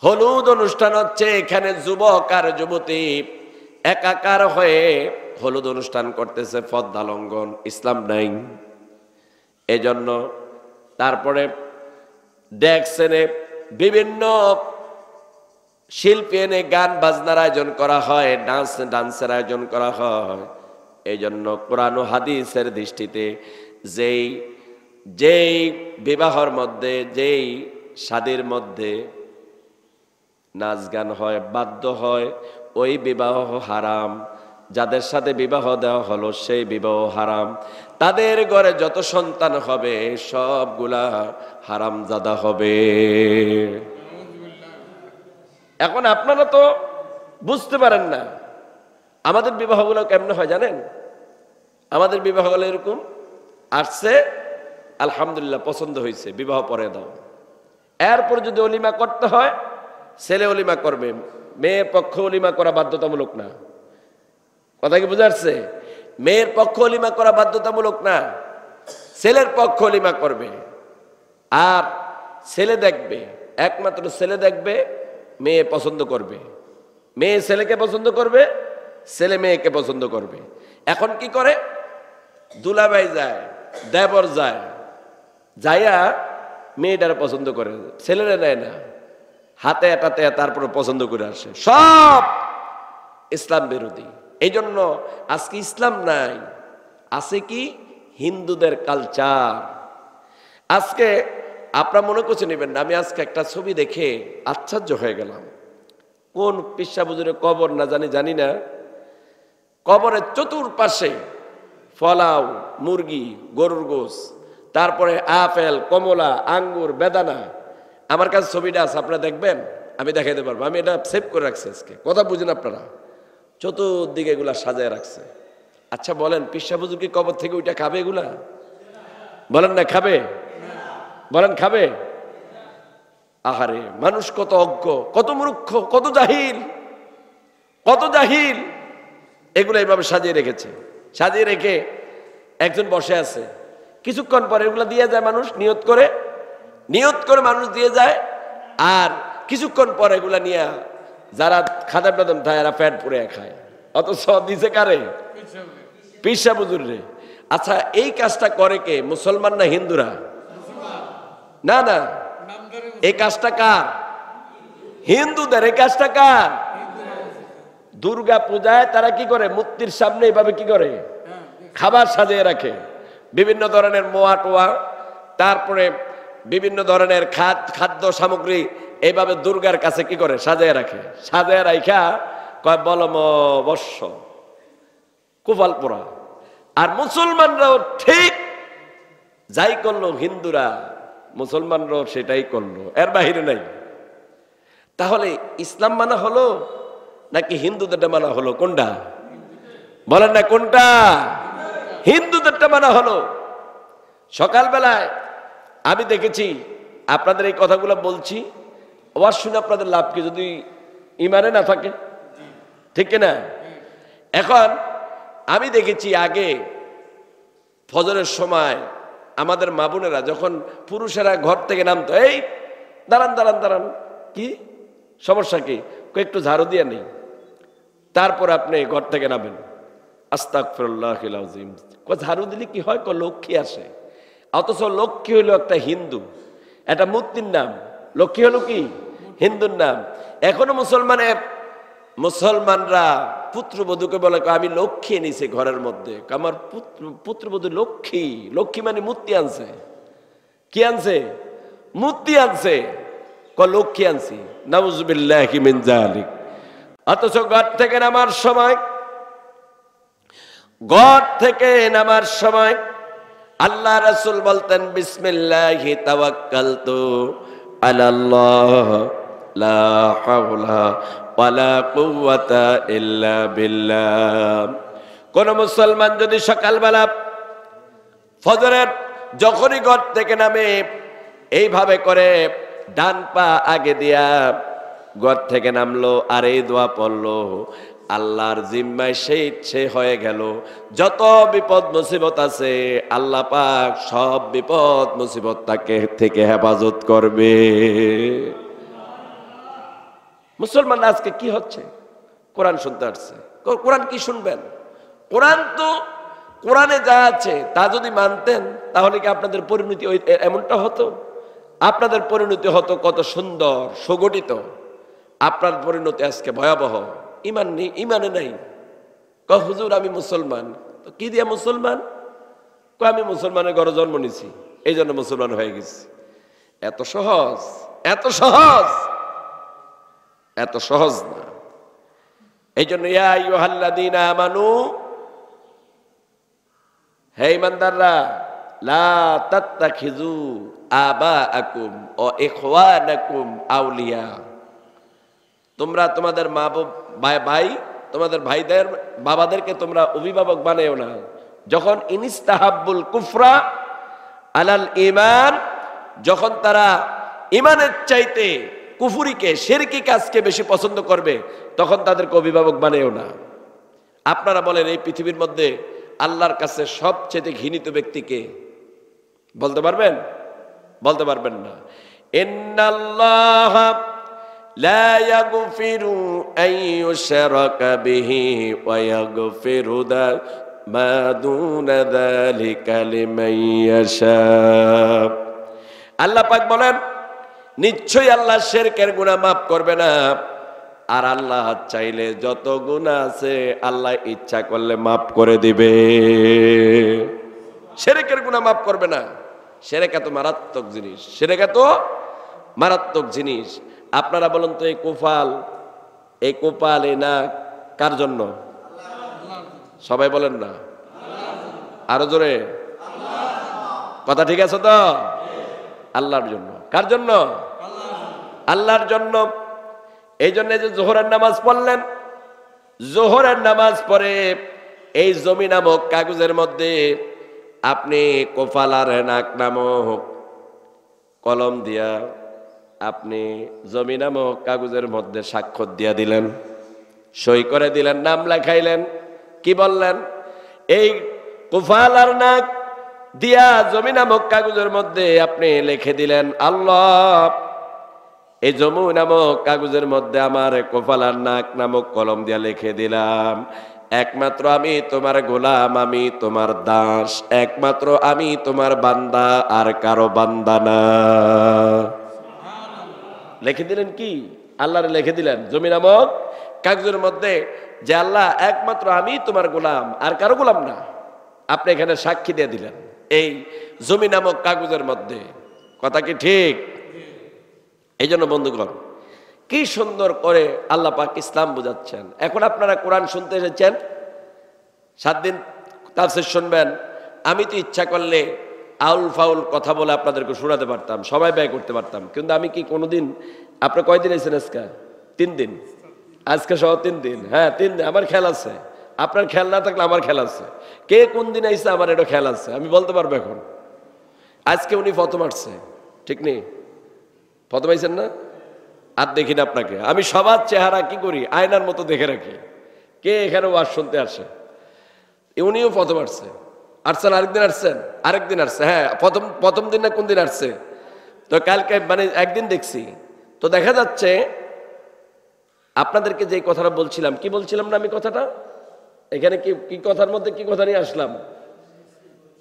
হলুদ অনুষ্ঠান হচ্ছে, এখানে যুবক আর যুবতী একাকার হয়ে হলুদ অনুষ্ঠান করতেছে, পর্দা লঙ্ঘন, ইসলাম নাই। এজন্য তারপরে ডেস্ক এনে বিভিন্ন শিল্পী এনে গান বাজনার আয়োজন করা হয়, ডান্সের আয়োজন করা হয়। এই জন্য কোরআন ও হাদিসের দৃষ্টিতে যেই বিবাহর মধ্যে, যেই শাদীর মধ্যে নাচ গান হয়, বাদ্য হয়, ওই বিবাহ হারাম। যাদের সাথে বিবাহ দেওয়া হলো সেই বিবাহ হারাম। তাদের ঘরে যত সন্তান হবে সবগুলা হারামজাদা হবে। এখন আপনারা তো বুঝতে পারেন না আমাদের বিবাহগুলো কেমনে হয় জানেন? আমাদের বিবাহগুলো এরকম আসছে, আলহামদুলিল্লাহ পছন্দ হয়েছে, বিবাহ পরে দাও। এরপর যদি অলিমা করতে হয়, ছেলে অলিমা করবে, মেয়ের পক্ষ অলিমা করা বাধ্যতামূলক না। কথা কি বুঝা যাচ্ছে? মেয়ের পক্ষ অলিমা করা বাধ্যতামূলক না, ছেলের পক্ষ অলিমা করবে। আর ছেলে দেখবে, একমাত্র ছেলে দেখবে, মেয়ে পছন্দ করবে, মেয়ে ছেলেকে পছন্দ করবে, ছেলে মেয়েকে পছন্দ করবে। এখন কি করে? দুলাভাই যায়, দেবর যায়, যাইয়া মেয়েটারে পছন্দ করে, ছেলেরা নেয় না, হাতে এটাতে তারপরে পছন্দ করে আসে। সব ইসলাম বিরোধী। এই জন্য আজকে ইসলাম নাই, আছে কি? হিন্দুদের কালচার। আজকে আপনারা মনে করছে নেবেন না, আমি আজকে একটা ছবি দেখে আশ্চর্য হয়ে গেলাম। কোন পিসা বুজুরের কবর না জানি না, কবরের চতুর্পাশে ফলাও, মুরগি, গরুর গোস, তারপরে আপেল, কমলা, আঙ্গুর, বেদানা। আমার কাছে ছবিটা আছে, আপনারা দেখবেন, আমি দেখাইতে পারবো। আমি এটা সেভ করে রাখছি আজকে। কথা বুঝেন আপনারা? চতুর্দিকে এগুলা সাজায় রাখছে। আচ্ছা বলেন, পিসা বুজুর কি কবর থেকে ওইটা খাবে? এগুলা বলেন না খাবে? বলেন খাবে? আহারে, মানুষ কত অজ্ঞ, কত মূর্খ, কত জাহিল, কত জাহিল। এগুলো এইভাবে সাজিয়ে রেখেছে। সাজিয়ে রেখে একজন বসে আছে, কিছুক্ষণ পরে এগুলো দিয়ে যায় মানুষ, নিয়ত করে মানুষ দিয়ে যায়। আর কিছুক্ষণ পরে এগুলা নিয়ে যারা খাদা বেদম খায় এরা পেট পুড়ে খায়। অথচ দিছে কারে? পিসা বুজুর রে। আচ্ছা, এই কাজটা করে কে? মুসলমান না হিন্দুরা? না না, এই কাজটা কার? হিন্দুদের। এই কাজটা কার? দুর্গা পূজায় তারা কি করে? মূর্তির সামনে এইভাবে কি করে? খাবার সাজিয়ে রাখে, বিভিন্ন ধরনের মোয়া টোয়া, তারপরে বিভিন্ন ধরনের খাদ্য সামগ্রী এইভাবে দুর্গার কাছে কি করে? সাজিয়ে রাখে। সাজিয়ে রাখা কয় বলম বর্ষ কুফাল পোড়া। আর মুসলমানরাও ঠিক যাই করলো, হিন্দুরা মুসলমানরাও সেটাই করলো, এর বাহিরে নাই। তাহলে ইসলাম মানা হলো নাকি হিন্দুদেরটা মানা হলো? কোনটা বলেন না? কোনটা? হিন্দুদেরটা মানা হলো। সকালবেলায় আমি দেখেছি, আপনাদের এই কথাগুলো বলছি, ওয়াজ শুনে আপনাদের লাভ কি যদি ইমানে না থাকে? ঠিক না? এখন আমি দেখেছি আগে ফজরের সময় আমাদের মা বোনেরা যখন পুরুষেরা ঘর থেকে নামতো, এই দাঁড়ান দাঁড়ান দাঁড়ান, কি সমস্যা কি? একটু ঝাড়ু দিয়ে নেই, তারপর আপনি ঘর থেকে নামেন। আস্তাগফিরুল্লাহিল আযীম। ঝাড়ু দিলে কি হয়? লক্ষ্মী আসে। অথচ লক্ষ্মী হলো একটা হিন্দু, এটা মূর্তির নাম। লক্ষ্মী হলো কি? হিন্দুর নাম। এখনো মুসলমানরা পুত্রবধূকে বলে, আমি লক্ষ্মী এনেছি ঘরের মধ্যে। আমার পুত্রবধূ লক্ষ্মী। লক্ষ্মী মানে মূর্তি আনছে। কি আনছে? মূর্তি আনছে। লক্ষ্মী আনছি। নাউযুবিল্লাহি মিন যালিক। অথচ ঘর থেকে নামার সময় আল্লাহ রাসূল বলতেন, বিসমিল্লাহি তাওয়াক্কালতু আলাল্লাহ লা হাওলা ওয়ালা কুওয়াতা ইল্লা বিল্লাহ। কোন মুসলমান যদি সকালবেলা ফজরের যখনই ঘর থেকে নামে এইভাবে করে ডান পা আগে দিয়া ঘর থেকে নামলো আর এই দোয়া পড়লো, আল্লাহর জিম্মায় সে হয়ে গেল। যত বিপদ মুসিবত আছে আল্লাহ পাক সব বিপদ মুসিবত তাকে থেকে হেফাজত করবে। মুসলমান আজকে কি হচ্ছে? কোরআন শুনতে আসছে, কোরআন কি শুনবেন? কোরআন তো কোরআনে যা আছে তা যদি মানতেন তাহলে কি আপনাদের পরিণতি এমনটা হতো? আপনাদের পরিণতি হতো কত সুন্দর সুগঠিত। আপনার পরিণতি আজকে ভয়াবহ। ইমান নেই, ইমানে নাই। হুজুর আমি মুসলমান। তো কি দিয়া মুসলমান? আমি মুসলমানের ঘরে জন্ম নিছি, এই জন্য মুসলমান হয়ে গেছি। এত সহজ, এত সহজ, এত সহজ না। এই জন্য ইয়া আইয়ুহাল্লাযীনা আমানু, হে ঈমানদাররা, লা তাত্তাখিযু আবাআকুম ওয়া ইখওয়ানাকুম আউলিয়া। তোমরা তোমাদের মা ভাই তোমাদের ভাইদের বাবাদেরকে তোমরা অভিভাবক বানাও না। যখন ইনিস্তাহাব্বুল কুফরা আলাল ঈমান, যখন তারা ঈমানের চাইতে কুফরিকে, শিরকি কাজকে বেশি পছন্দ করবে, তখন তাদেরকে অভিভাবক বানাও না। আপনারা বলেন এই পৃথিবীর মধ্যে আল্লাহর কাছে সবচেয়ে ঘৃণিত ব্যক্তিকে বলতে পারবেন? বলতে পারবেন না। ইন্নাল্লাহা লা ইয়াগফিরু আন ইউশরাকা বিহি ওয়া ইয়াগফিরু মা দুনা যালিকা লিমান ইয়াশা। আল্লাহ পাক বলেন, নিশ্চয়ই আল্লাহ শিরকের গুনাহ মাফ করবে না। আর আল্লাহ চাইলে যত গুনাহ আছে আল্লাহ ইচ্ছা করলে মাফ করে দিবে। শিরকের গুনাহ মাফ করবে না। শিরক এত মারাত্মক জিনিস, শিরক এত মারাত্মক জিনিস। আপনারা বলেন তো এই কোপাল এই না কার জন্য? সবাই বলেন না, আরো জোরে কথা ঠিক আছে তো? আল্লাহর জন্য। কার জন্য? আল্লাহর জন্য। এই জন্য যে জোহরের নামাজ পড়লেন, জোহরের নামাজ পড়ে এই জমি নামক কাগজের মধ্যে আপনি কোফাল আর নাক নামক কলম দিয়া আপনি জমি নামক কাগজের মধ্যে স্বাক্ষর দিয়া দিলেন, সই করে দিলেন, নাম লেখাইলেন। কি বললেন? এই কোফাল আর নাক দিয়া জমি নামক কাগজের মধ্যে আপনি লিখে দিলেন, আল্লাহ এই জমু নামক কাগজের মধ্যে আমার কোফাল আর নাক নামক কলম দিয়া লিখে দিলাম, একমাত্র আমি তোমার গোলাম, আমি তোমার দাস, একমাত্র আমি তোমার বান্দা, আর কারো বান্দা না। লিখে দিলেন কি? আল্লাহরে লিখে দিলেন জমি নামক কাগজের মধ্যে যে আল্লাহ একমাত্র আমি তোমার গোলাম, আর কারো গোলাম না। আপনি এখানে সাক্ষী দিয়ে দিলেন এই জমি নামক কাগজের মধ্যে। কথা কি ঠিক? এই জন্য বন্ধুগণ, কি সুন্দর করে আল্লাহ পাক ইসলাম বুঝাচ্ছেন। এখন আপনারা কোরআন শুনতে এসেছেন, 7 দিন তাফসীর শুনবেন। আমি তো ইচ্ছা করলে আউল ফাউল কথা বলে আপনাদেরকে শোনাতে পারতাম, সবাই ব্যয় করতে পারতাম, কিন্তু আমি কি কোনোদিন, আপনি কয়দিন এসেছেন আজকে? 3 দিন। আজকে সহ 3 দিন। হ্যাঁ 3 দিন। আমার খেয়াল আছে, আপনার খেয়াল না থাকলে আমার খেয়াল আছে। কে কোন দিন আইসে আমার এটা খেয়াল আছে, আমি বলতে পারবো এখন। আজকে উনি প্রথম আসছে, ঠিক নেই? প্রথম আইসেন না? আর দেখি না আপনাকে। আমি সবার চেহারা কি করি, আয়নার মতো দেখে রাখি, কে এখানে ওয়াজ শুনতে আসে। উনিও প্রথম আসছে। আসছেন আরেকদিন, আসছেন আরেকদিন আসছে। হ্যাঁ প্রথম দিন না কোন দিন আসছে? তো কালকে মানে একদিন দেখছি। তো দেখা যাচ্ছে আপনাদেরকে যে কথাটা বলছিলাম, কি বলছিলাম না আমি কথাটা? এখানে কি কথার মধ্যে কি কথা নিয়ে আসলাম?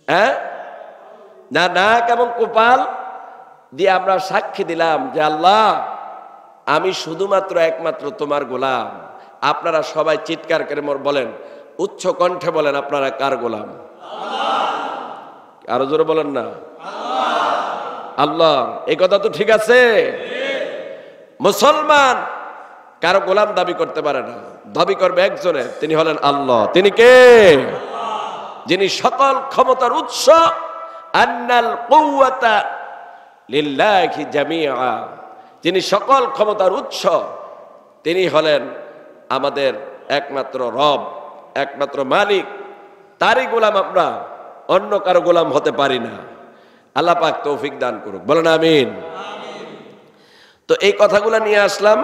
হ্যাঁ, না নাক এবং কপাল দিয়ে আমরা সাক্ষী দিলাম যে আল্লাহ আমি শুধুমাত্র একমাত্র তোমার গোলাম। আপনারা সবাই চিৎকার করে বলেন, উচ্চ কণ্ঠে বলেন, আপনারা কার গোলাম? আরো জোরে বলেন না, আল্লাহ। এই কথা তো ঠিক আছে। মুসলমান কারো গোলাম দাবি করতে পারে না, দাবি করবে একজনের, তিনি হলেন আল্লাহ। তিনি কে? যিনি সকল ক্ষমতার উৎস। আন্নাল কুওয়াতা লিল্লাহি জামিআ। যিনি সকল ক্ষমতার উৎস, তিনি হলেন আমাদের একমাত্র রব, একমাত্র মালিক। তারই গোলাম আমরা, অন্য কারো গোলাম হতে পারি না। আল্লাহ পাক তৌফিক দান করুক, বলেন আমিন। তো এই কথাগুলো নিয়ে আসলাম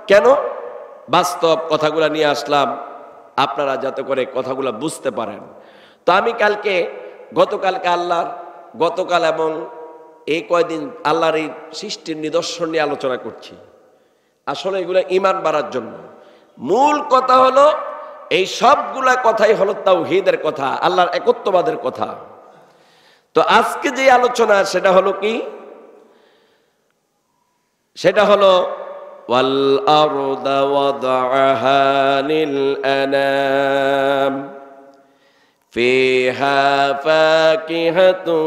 কেন? বাস্তব কথাগুলো নিয়ে আসলাম আপনারা যাতে করে কথাগুলো বুঝতে পারেন। তো আমি গতকাল এবং এই কয়দিন আল্লাহর এই সৃষ্টির নিদর্শন নিয়ে আলোচনা করছি। আসলে এগুলো ঈমান বাড়ার জন্য। মূল কথা হলো এই সবগুলা কথাই হলো তাওহীদের কথা, আল্লাহর একত্ববাদের কথা। তো আজকে যে আলোচনা সেটা হলো কি, সেটা হলো ওয়াল আরদা ওয়াদাআহা লিল আনাম ফিহা ফাকিহাতুন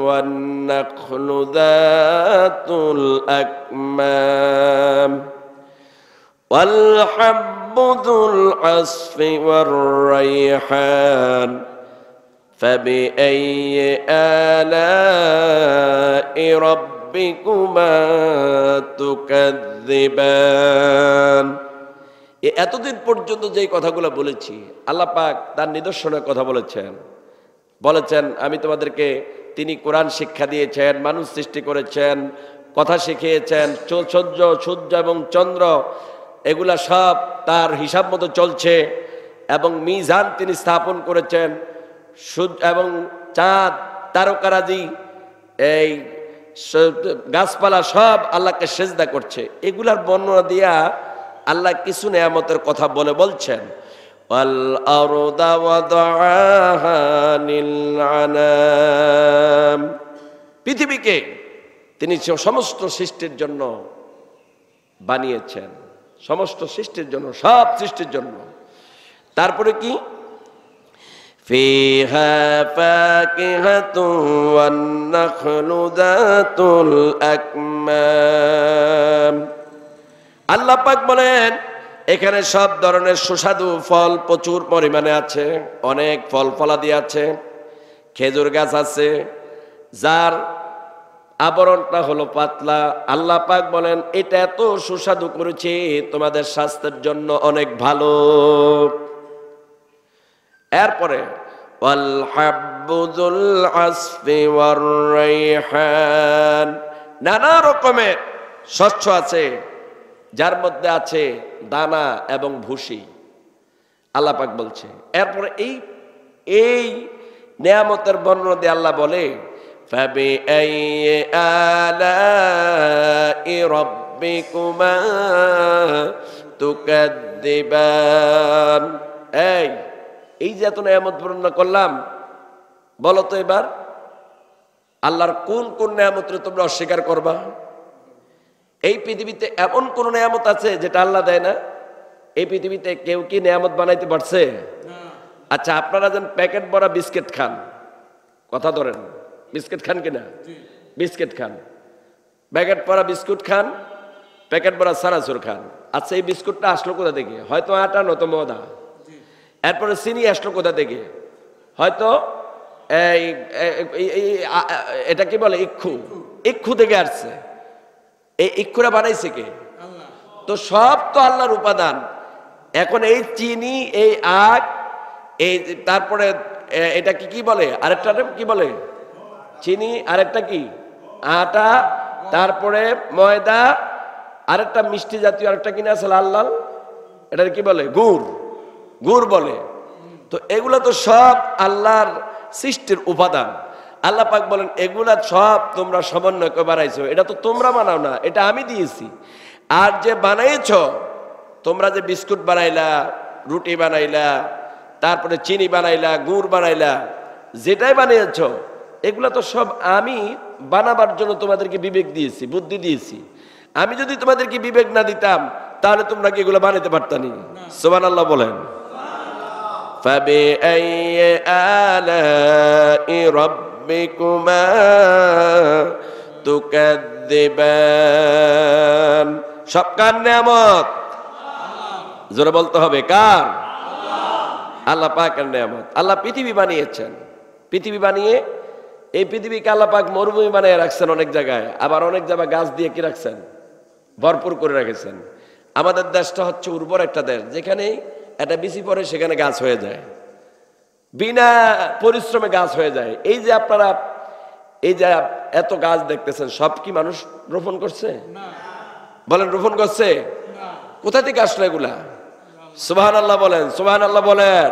ওয়ান নাখলু যাতুল আকমাম ওয়াল হাব্বু যুল আসফি ওয়ার রাইহান فبأي آلاء ربكما تكذبان। এতদিন পর্যন্ত যে কথাগুলো বলেছি আল্লাহ পাক তার নিদর্শনের কথা বলেছেন আমি তোমাদেরকে, তিনি কোরআন শিক্ষা দিয়েছেন, মানুষ সৃষ্টি করেছেন, কথা শিখিয়েছেন, সূর্য এবং চন্দ্র এগুলা সব তার হিসাব মতো চলছে, এবং মিজান তিনি স্থাপন করেছেন, সূর্য এবং চাঁদ, তারকারাজি, এই গাছপালা সব আল্লাহকে সেজদা করছে। এগুলার বর্ণনা দিয়া আল্লাহ কিছু নেয়ামতের কথা বলছেন ওয়াল আরদা ওয়াদাআহা লিল আনাম, পৃথিবীকে তিনি সমস্ত সৃষ্টির জন্য বানিয়েছেন, সমস্ত সৃষ্টির জন্য, সব সৃষ্টির জন্য। তারপরে কি ফিহা ফাকিহাতুন ওয়ান নাখলু যাতুল আকমাম, আল্লাহ পাক বলেন এখানে সব ধরনের সুস্বাদু ফল প্রচুর পরিমাণে আছে, অনেক ফল ফলাদি আছে, খেজুর গাছ আছে যার আবরণটা হলো পাতলা। আল্লাহ পাক বলেন এটা এত সুস্বাদু করেছি তোমাদের স্বাস্থ্যের জন্য অনেক ভালো। এরপরে ওয়াল হাব্বু যুল আসফি ওয়ার রাইহান, নানা রকমের শস্য আছে যার মধ্যে আছে দানা এবং ভুসি, আল্লাহ পাক বলছে। এরপরে এই নেয়ামতের বর্ণনা দিয়ে আল্লাহ বলে ফাবিআইয়ি আলাই রাব্বিকুমা তুকাদ্দিবান, এই যে এত নেয়ামত বর্ণনা করলাম, বলো তো এবার আল্লাহর কোন কোন নেয়ামতরে তোমরা অস্বীকার করবা? এই পৃথিবীতে এমন কোন নেয়ামত আছে যেটা আল্লাহ দেয় না? এই পৃথিবীতে কেউ কি নেয়ামত বানাইতে পারছে? আচ্ছা, আপনারা যেন প্যাকেট ভরা বিস্কিট খান, কথা ধরেন, বিস্কিট খান কিনা? বিস্কিট খান, প্যাকেট ভরা বিস্কুট খান, প্যাকেট ভরা সানাসুর খান। আচ্ছা, এই বিস্কুটটা আসলো কোথা থেকে? হয়তো আটা, নয়তো ময়দা। এরপরে চিনি আসলো কোথা থেকে? হয়তো এটা কি বলে, ইক্ষু থেকে আসছে। এই ইক্ষুরা বানাইছে কে? তো সব তো আল্লাহর উপাদান। এখন এই চিনি, এই আখ, এই তারপরে এটা কি বলে, আরেকটা কি বলে, চিনি, আরেকটা কি আটা, তারপরে ময়দা, আরেকটা মিষ্টি জাতীয় আরেকটা কিনা আছে লাল লাল, এটা কি বলে, গুড় বলে। তো এগুলা তো সব আল্লাহর সৃষ্টির উপাদান। আল্লাহ পাক বলেন এগুলা সব তোমরা সমন্বয় করে বানাইছো, এটা তো তোমরা বানাও না, এটা আমি দিয়েছি। আর যে বানাইছ তোমরা, যে বিস্কুট বানাইলা, রুটি বানাইলা, তারপরে চিনি বানাইলা, গুড় বানাইলা, যেটাই বানিয়েছ এগুলা তো সব আমি বানাবার জন্য তোমাদেরকে বিবেক দিয়েছি, বুদ্ধি দিয়েছি। আমি যদি তোমাদেরকে বিবেক না দিতাম তাহলে তোমরা কি এগুলো বানাইতে পারতানি? সুবহানাল্লাহ বলেন। ফাবিআইয়ি আলাই রাব্বিকুমা তুকাদ্দিবান, সব কার নেয়ামত? জোরে বলতে হবে, কার? আল্লাহ পাকের নেয়ামত। আল্লাহ পৃথিবী বানিয়েছেন, পৃথিবী বানিয়ে এই পৃথিবীকে আল্লাহ পাক মরুভূমি বানিয়ে রাখছেন অনেক জায়গায়, আবার অনেক জায়গায় গাছ দিয়ে কি রাখছেন, ভরপুর করে রেখেছেন। আমাদের দেশটা হচ্ছে উর্বর একটা দেশ, যেখানে একটা বিচি পড়ে সেখানে গাছ হয়ে যায়, বিনা পরিশ্রমে গাছ হয়ে যায়। এই যে আপনারা এই যে এত গাছ দেখতেছেন, সব কি মানুষ রোপণ করছে? বলেন, রোপণ করছে? কোথা থেকে আসলো এগুলা? সুবহানাল্লাহ বলেন, সুবহানাল্লাহ বলেন।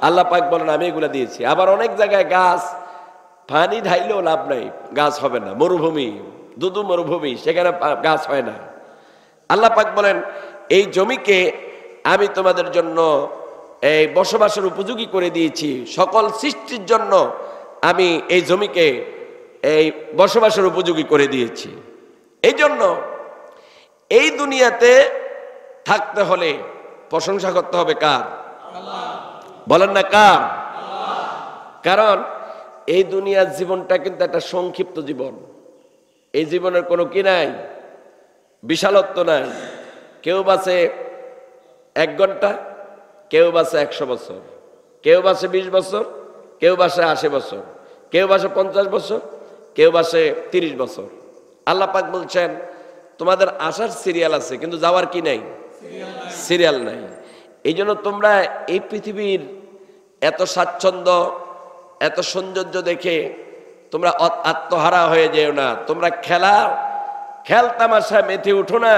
আল্লাহ পাক বলেন আমি এগুলা দিয়েছি। আবার অনেক জায়গায় গাছ পানি ঢাইলেও লাভ নাই, গাছ হবে না, মরুভূমি, দুদু মরুভূমি, সেখানে গাছ হয় না। আল্লাহ পাক বলেন এই জমিকে আমি তোমাদের জন্য এই বসবাসের উপযোগী করে দিয়েছি, সকল সৃষ্টির জন্য আমি এই জমিকে এই বসবাসের উপযোগী করে দিয়েছি। এই জন্য এই দুনিয়াতে থাকতে হলে প্রশংসা করতে হবে কার? বলেন না কার? কারণ এই দুনিয়ার জীবনটা কিন্তু একটা সংক্ষিপ্ত জীবন। এই জীবনের কোনো কি নাই, বিশালত্ব নাই। কেউ বাঁচে 1 ঘন্টা, কেউ বাঁচে 100 বছর, কেউ বাঁচে 20 বছর, কেউ বাঁচে 80 বছর, কেউ বাঁচে 50 বছর, কেউ বাঁচে 30 বছর। আল্লাহ পাক বলছেন তোমাদের আসার সিরিয়াল আছে, কিন্তু যাওয়ার কি নাই, সিরিয়াল নাই। এই জন্য তোমরা এই পৃথিবীর এত স্বাচ্ছন্দ্য, এত সৌন্দর্য দেখে তোমরা আত্মহারা হয়ে যেও না। তোমরা খেল তামাশায় মেতে উঠো না,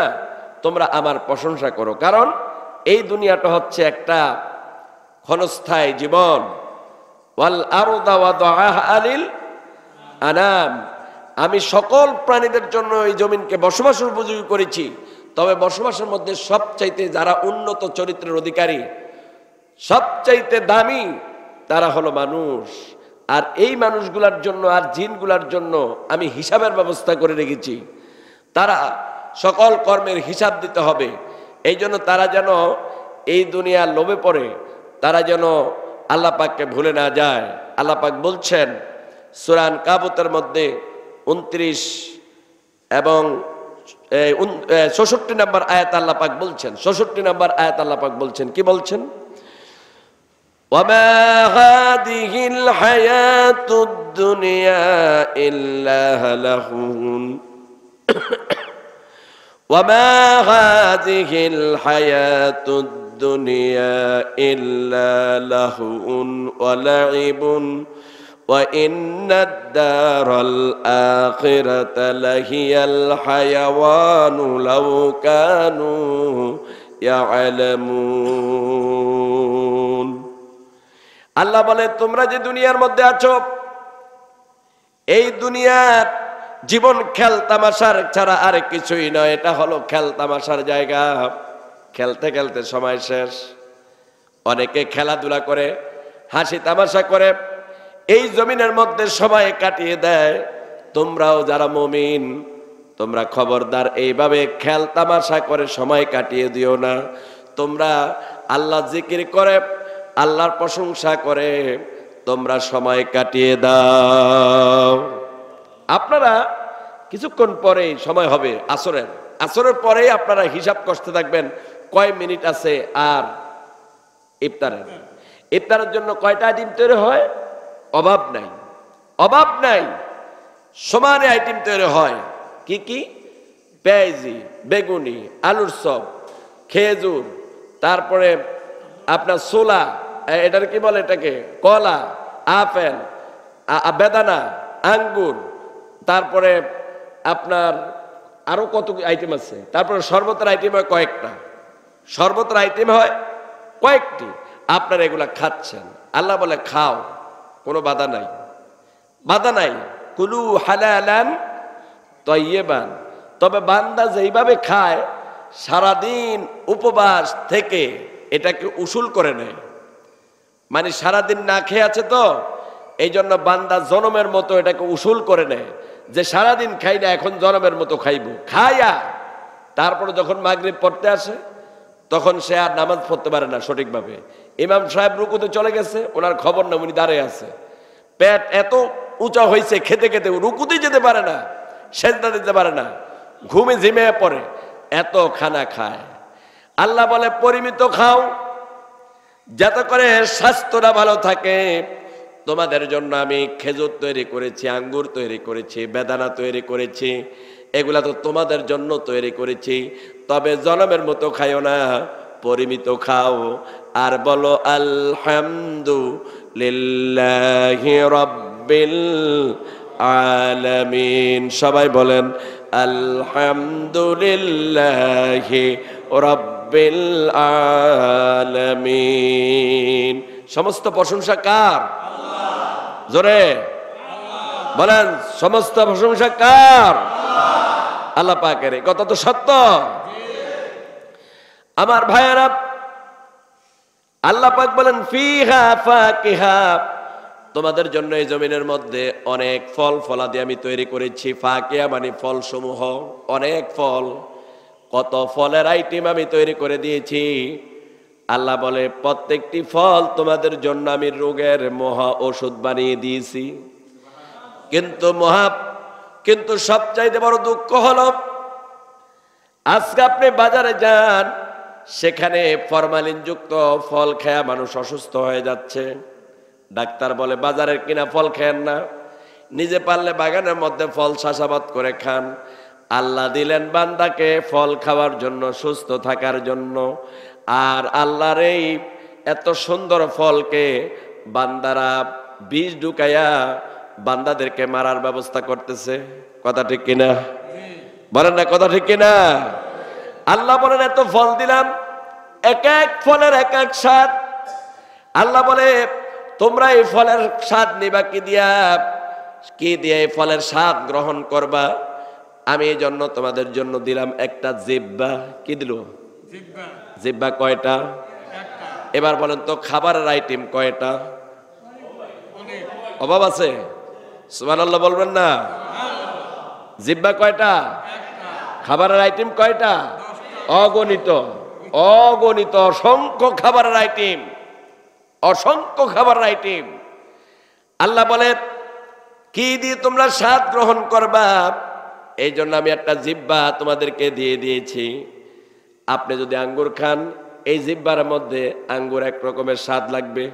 তোমরা আমার প্রশংসা করো। কারণ এই দুনিয়াটা হচ্ছে একটা ক্ষণস্থায়ী জীবন। ওয়াল আরদা ওয়াদাআহা লিল আনাম, আমি সকল প্রাণীদের জন্য এই জমিনকে বসবাসের উপযোগী করেছি। তবে বসবাসের মধ্যে সবচাইতে যারা উন্নত চরিত্রের অধিকারী, সবচাইতে দামি, তারা হলো মানুষ। আর এই মানুষগুলার জন্য আর জিনগুলার জন্য আমি হিসাবের ব্যবস্থা করে রেখেছি। তারা সকল কর্মের হিসাব দিতে হবে। এই জন্য তারা যেন এই দুনিয়ার লোভে পড়ে, তারা যেন আল্লাহ পাককে ভুলে না যায়। আল্লাহ পাক বলছেন সূরা আনকাবুতের মধ্যে 29 এবং 66 নম্বর আয়াত আল্লাহ পাক বলছেন, 66 নম্বর আয়াত আল্লাহ পাক বলছেন, কি বলছেন? وما هذه الحياة الدنيا إلا لهو وما هذه الحياة الدنيا إلا لهو ولعب وإن الدار الآخرة لهي الحيوان لو كانوا يعلمون। আল্লাহ বলে তোমরা যে দুনিয়ার মধ্যে আছো, এই দুনিয়ার জীবন খেল তামাশার ছাড়া আর কিছুই নয়। এটা হলো খেল তামাশার জায়গা। খেলতে খেলতে সময় শেষ। অনেকে খেলাধুলা করে, হাসি তামাশা করে, এই জমিনের মধ্যে সময় কাটিয়ে দেয়। তোমরাও যারা মুমিন, তোমরা খবরদার এইভাবে খেল তামাশা করে সময় কাটিয়ে দিও না। তোমরা আল্লাহ জিকির করে, আল্লাহর প্রশংসা করে তোমরা সময় কাটিয়ে দাও। আপনারা কিছুক্ষণ পরেই সময় হবে আসরের, আসরের পরেই আপনারা হিসাব করতে থাকবেন কয় মিনিট আছে আর ইফতারের। ইফতারের জন্য কয়টা আইটেম তৈরি হয়? অভাব নাই, অভাব নাই, সমানে আইটেম তৈরি হয়। কি কি? পেঁয়াজি, বেগুনি, আলুর চপ, খেজুর, তারপরে আপনার ছোলা, এটার কি বলে, এটাকে কলা, আপেল, বেদানা, আঙ্গুর, তারপরে আপনার আরো কত আইটেম আছে। তারপরে শরবতের আইটেম হয় কয়েকটা, শরবতের আইটেম হয় কয়েকটি। আপনারা এগুলা খাচ্ছেন। আল্লাহ বলে খাও, কোনো বাধা নাই, বাধা নাই। কুলু হালালান তাইয়্যিবান। তবে বান্দা যেইভাবে খায় সারাদিন উপবাস থেকে এটাকে উসুল করে নেয়। মানে সারাদিন না খেয়ে আছে তো, এই জন্য বান্দা জনমের মতো এটাকে উসুল করে নেয় যে সারাদিন খাই না, এখন জনমের মতো খাইব। খাইয়া তারপরে যখন মাগরিব পড়তে আসে তখন সে আর নামাজ পড়তে পারে না সঠিকভাবে। ইমাম সাহেব রুকুতে চলে গেছে, ওনার খবর না, উনি দাঁড়িয়ে আছে। পেট এত উঁচা হয়েছে, খেতে খেতে রুকুতেই যেতে পারে না, সেজদা দিতে পারে না, ঘুমে ঝিমিয়ে পড়ে, এত খানা খায়। আল্লাহ বলে পরিমিত খাও, যাতে করে স্বাস্থ্যটা ভালো থাকে। তোমাদের জন্য আমি খেজুর তৈরি করেছি, আঙ্গুর তৈরি করেছি, বেদানা তৈরি করেছি, এগুলা তো তোমাদের জন্য তৈরি করেছি। তবে জনমের মতো খাইও না, পরিমিত খাও। আর বলো আলহামদুলিল্লাহি রাব্বিল আলামিন। সবাই বলেন আলহামদুলিল্লাহি রাব্বিল আলামিন। সমস্ত প্রশংসা কার? জোরে বলেন, সমস্ত প্রশংসা কার? আল্লাহ পাকের। কথা তো সত্য। আমার ভাইয়েরা, আল্লাহ পাক বলেন ফিহা ফাকিহা, তোমাদের জন্য এই জমিনের মধ্যে অনেক ফল ফলাদি আমি তৈরি করেছি। ফাকিহা মানে ফল সমূহ, অনেক ফল, কত ফলের আইটেম আমি তৈরি করে দিয়েছি। আল্লাহ বলে প্রত্যেকটি ফল তোমাদের জন্য আমি রোগের মহা ওষুধ বানিয়ে দিয়েছি। কিন্তু সবচাইতে বড় দুঃখ হলো আজকে আপনি বাজারে যান, সেখানে ফরমালিন যুক্ত ফল খেয়ে মানুষ অসুস্থ হয়ে যাচ্ছে। ডাক্তার বলে বাজারের কিনা ফল খেয়েন না, নিজে পারলে বাগানের মধ্যে ফল চাষাবাদ করে খান। আল্লাহ দিলেন বান্দাকে ফল খাওয়ার জন্য, সুস্থ থাকার জন্য। আর আল্লাহর এই এত সুন্দর ফলকে বান্দারা বিষ ঢুকাইয়া বান্দাদেরকে মারার ব্যবস্থা করতেছে। কথা ঠিক কিনা বলেন না? কথা ঠিক কিনা? আল্লাহ বলেন এত ফল দিলাম, এক এক ফলের এক এক স্বাদ। আল্লাহ বলে তোমরা এই ফলের স্বাদ নিবা কি দিয়া? কি দিয়ে এই ফলের স্বাদ গ্রহণ করবা? আমি এই জন্য তোমাদের জন্য দিলাম একটা জিহ্বা। কি দিল? জিহ্বা কয়টা? এবার বলেন তো খাবারের আইটেম কয়টা? অভাব আছে? সুবহানাল্লাহ বলবেন না? জিহ্বা কয়টা? খাবারের আইটেম কয়টা? অগণিত, অগণিত, অসংখ্য খাবারের আইটেম, অসংখ্য খাবারের আইটেম। আল্লাহ বলে কি দিয়ে তোমরা স্বাদ গ্রহণ করবা? এই জন্য আমি একটা জিহ্বা তোমাদেরকে দিয়ে দিয়েছি। আপনি যদি আঙ্গুর খান, এই জিহ্বার মধ্যে আঙ্গুর এক রকমের স্বাদ লাগবে।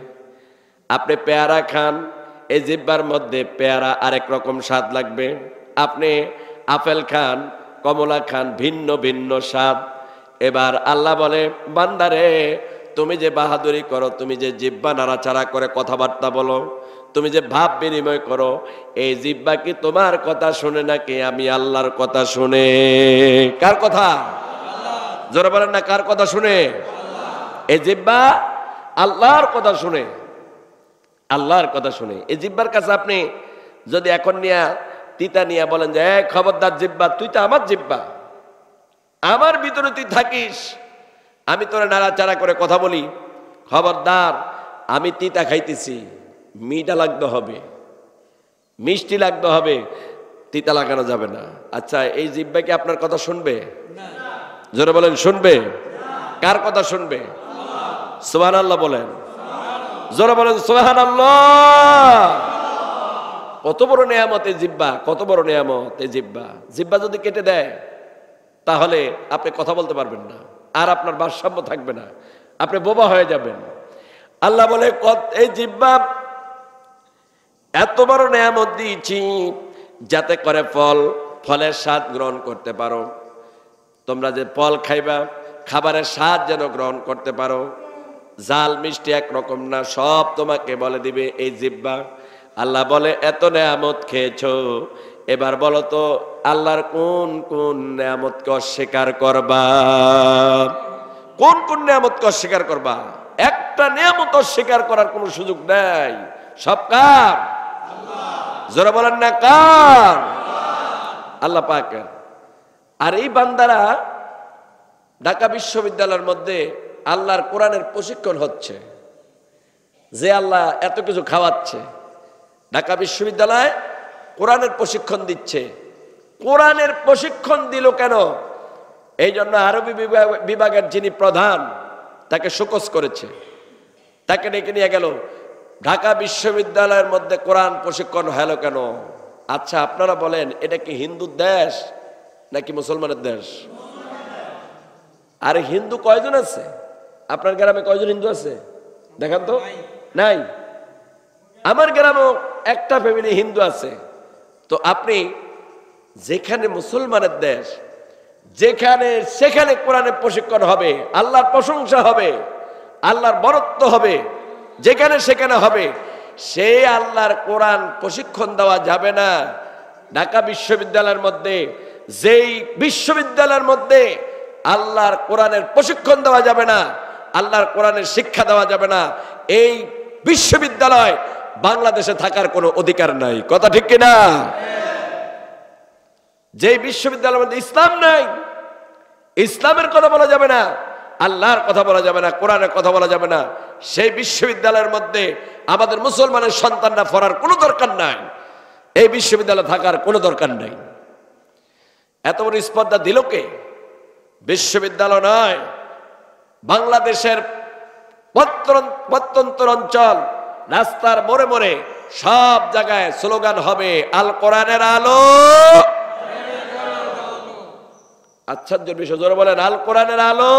আপনি পেয়ারা খান, এই জিহ্বার মধ্যে পেয়ারা আরেক রকম স্বাদ লাগবে। আপনি আপেল খান, কমলা খান, ভিন্ন ভিন্ন স্বাদ। এবার আল্লাহ বলে বান্দারে তুমি যে বাহাদুরি করো, তুমি যে জিহ্বা নাড়াচাড়া করে কথাবার্তা বলো, তুমি যে ভাব বিনিময় করো, এই জিহ্বা কি তোমার কথা শুনে নাকি আমি আল্লাহর কথা শুনে? কার কথা? জোরে বলেন না, কার কথা শুনে? এই জিহ্বা আল্লাহর কথা শুনে, আল্লাহর কথা শুনে। এই জিহ্বার কাছে আপনি যদি এখন নিয়া তিতা নিয়া বলেন যে খবরদার জিহ্বা, তুই তো আমার জিহ্বা, আমার ভিতরে তুই থাকিস, আমি তোরা নাড়াচাড়া করে কথা বলি, খবরদার আমি তিতা খাইতেছি, মিঠা লাগতে হবে, মিষ্টি লাগতে হবে, তিতা লাগানো যাবে না। আচ্ছা এই জিহ্বা কি আপনার কথা শুনবে? জোরে বলেন শুনবে? কার কথা শুনবে? সুবহানাল্লাহ বলেন, জোরে বলেন সুবহানাল্লাহ। কত বড় নেয়ামত এই জিহ্বা, কত বড় নেয়ামত এই জিহ্বা। জিহ্বা যদি কেটে দেয় তাহলে আপনি কথা বলতে পারবেন না, আর আপনার ভারসাম্য থাকবে না, আপনি বোবা হয়ে যাবেন। আল্লাহ বলে এই জিহ্বা এত বড় নেয়ামত দিয়েছি যাতে করে ফলের স্বাদ গ্রহণ করতে পারো। তোমরা যে ফল খাইবা, খাবারের স্বাদ যেন গ্রহণ করতে পারো। জাল মিষ্টি একরকম না, সব তোমাকে বলে দিবে এই জিহ্বা। আল্লাহ বলে এত নেয়ামত খেয়েছো, এবার বলো তো আল্লাহর কোন কোন নেয়ামতকে অস্বীকার করবা? কোন কোন নেয়ামতকে অস্বীকার করবা? একটা নেয়ামত অস্বীকার করার কোনো সুযোগ নাই। সব কার? জোরে বলেন না কার? আল্লাহ পাকের। আর এই বান্দারা ঢাকা বিশ্ববিদ্যালয়ের মধ্যে আল্লাহর কোরআনের প্রশিক্ষণ হচ্ছে, যে আল্লাহ এত কিছু খাওয়াচ্ছে, ঢাকা বিশ্ববিদ্যালয় কোরআনের প্রশিক্ষণ দিচ্ছে। কোরআনের প্রশিক্ষণ দিল কেন? এই জন্য আরবি বিভাগের যিনি প্রধান তাকে শোকজ করেছে, তাকে ডেকে নিয়ে গেল। ঢাকা বিশ্ববিদ্যালয়ের মধ্যে কোরআন প্রশিক্ষণ হলো কেন? আচ্ছা আপনারা বলেন, এটা কি হিন্দুর দেশ নাকি মুসলমানের দেশ? আর হিন্দু কয়জন আছে? আপনার গ্রামে কয়জন হিন্দু আছে দেখান তো? নাই। আমার গ্রামেও একটা ফ্যামিলি হিন্দু আছে। তো আপনি যেখানে মুসলমানের দেশ, সেখানে কোরআনের প্রশিক্ষণ হবে, আল্লাহর প্রশংসা হবে, আল্লাহর বরত্ব হবে, যেখানে সেখানে হবে। সে আল্লাহর কোরআন প্রশিক্ষণ দেওয়া যাবে না ঢাকা বিশ্ববিদ্যালয়ের মধ্যে। যেই বিশ্ববিদ্যালয়ের মধ্যে আল্লাহর কোরআনের প্রশিক্ষণ দেওয়া যাবে না, আল্লাহর কোরআনের শিক্ষা দেওয়া যাবে না, এই বিশ্ববিদ্যালয় বাংলাদেশে থাকার কোনো অধিকার নাই। কথা ঠিক কিনা? যে বিশ্ববিদ্যালয়ের মধ্যে ইসলাম নাই, ইসলামের কথা বলা যাবে না, আল্লাহর কথা বলা যাবে না, কোরআনের কথা বলা যাবে না, সেই বিশ্ববিদ্যালয়ের মধ্যে আমাদের মুসলমানের সন্তানরা পড়ার কোনো দরকার নাই, এই বিশ্ববিদ্যালয়ে থাকার কোনো দরকার নাই। এত বড় স্পর্ধা দিল কে? বিশ্ববিদ্যালয় নয়, বাংলাদেশের প্রত্যন্ত অঞ্চল, রাস্তার মোড়ে মোড়ে সব জায়গায় স্লোগান হবে আল কোরআনের আলো। আশ্চর্যের বিষয়, জোরে বলেন আল কোরআনের আলো।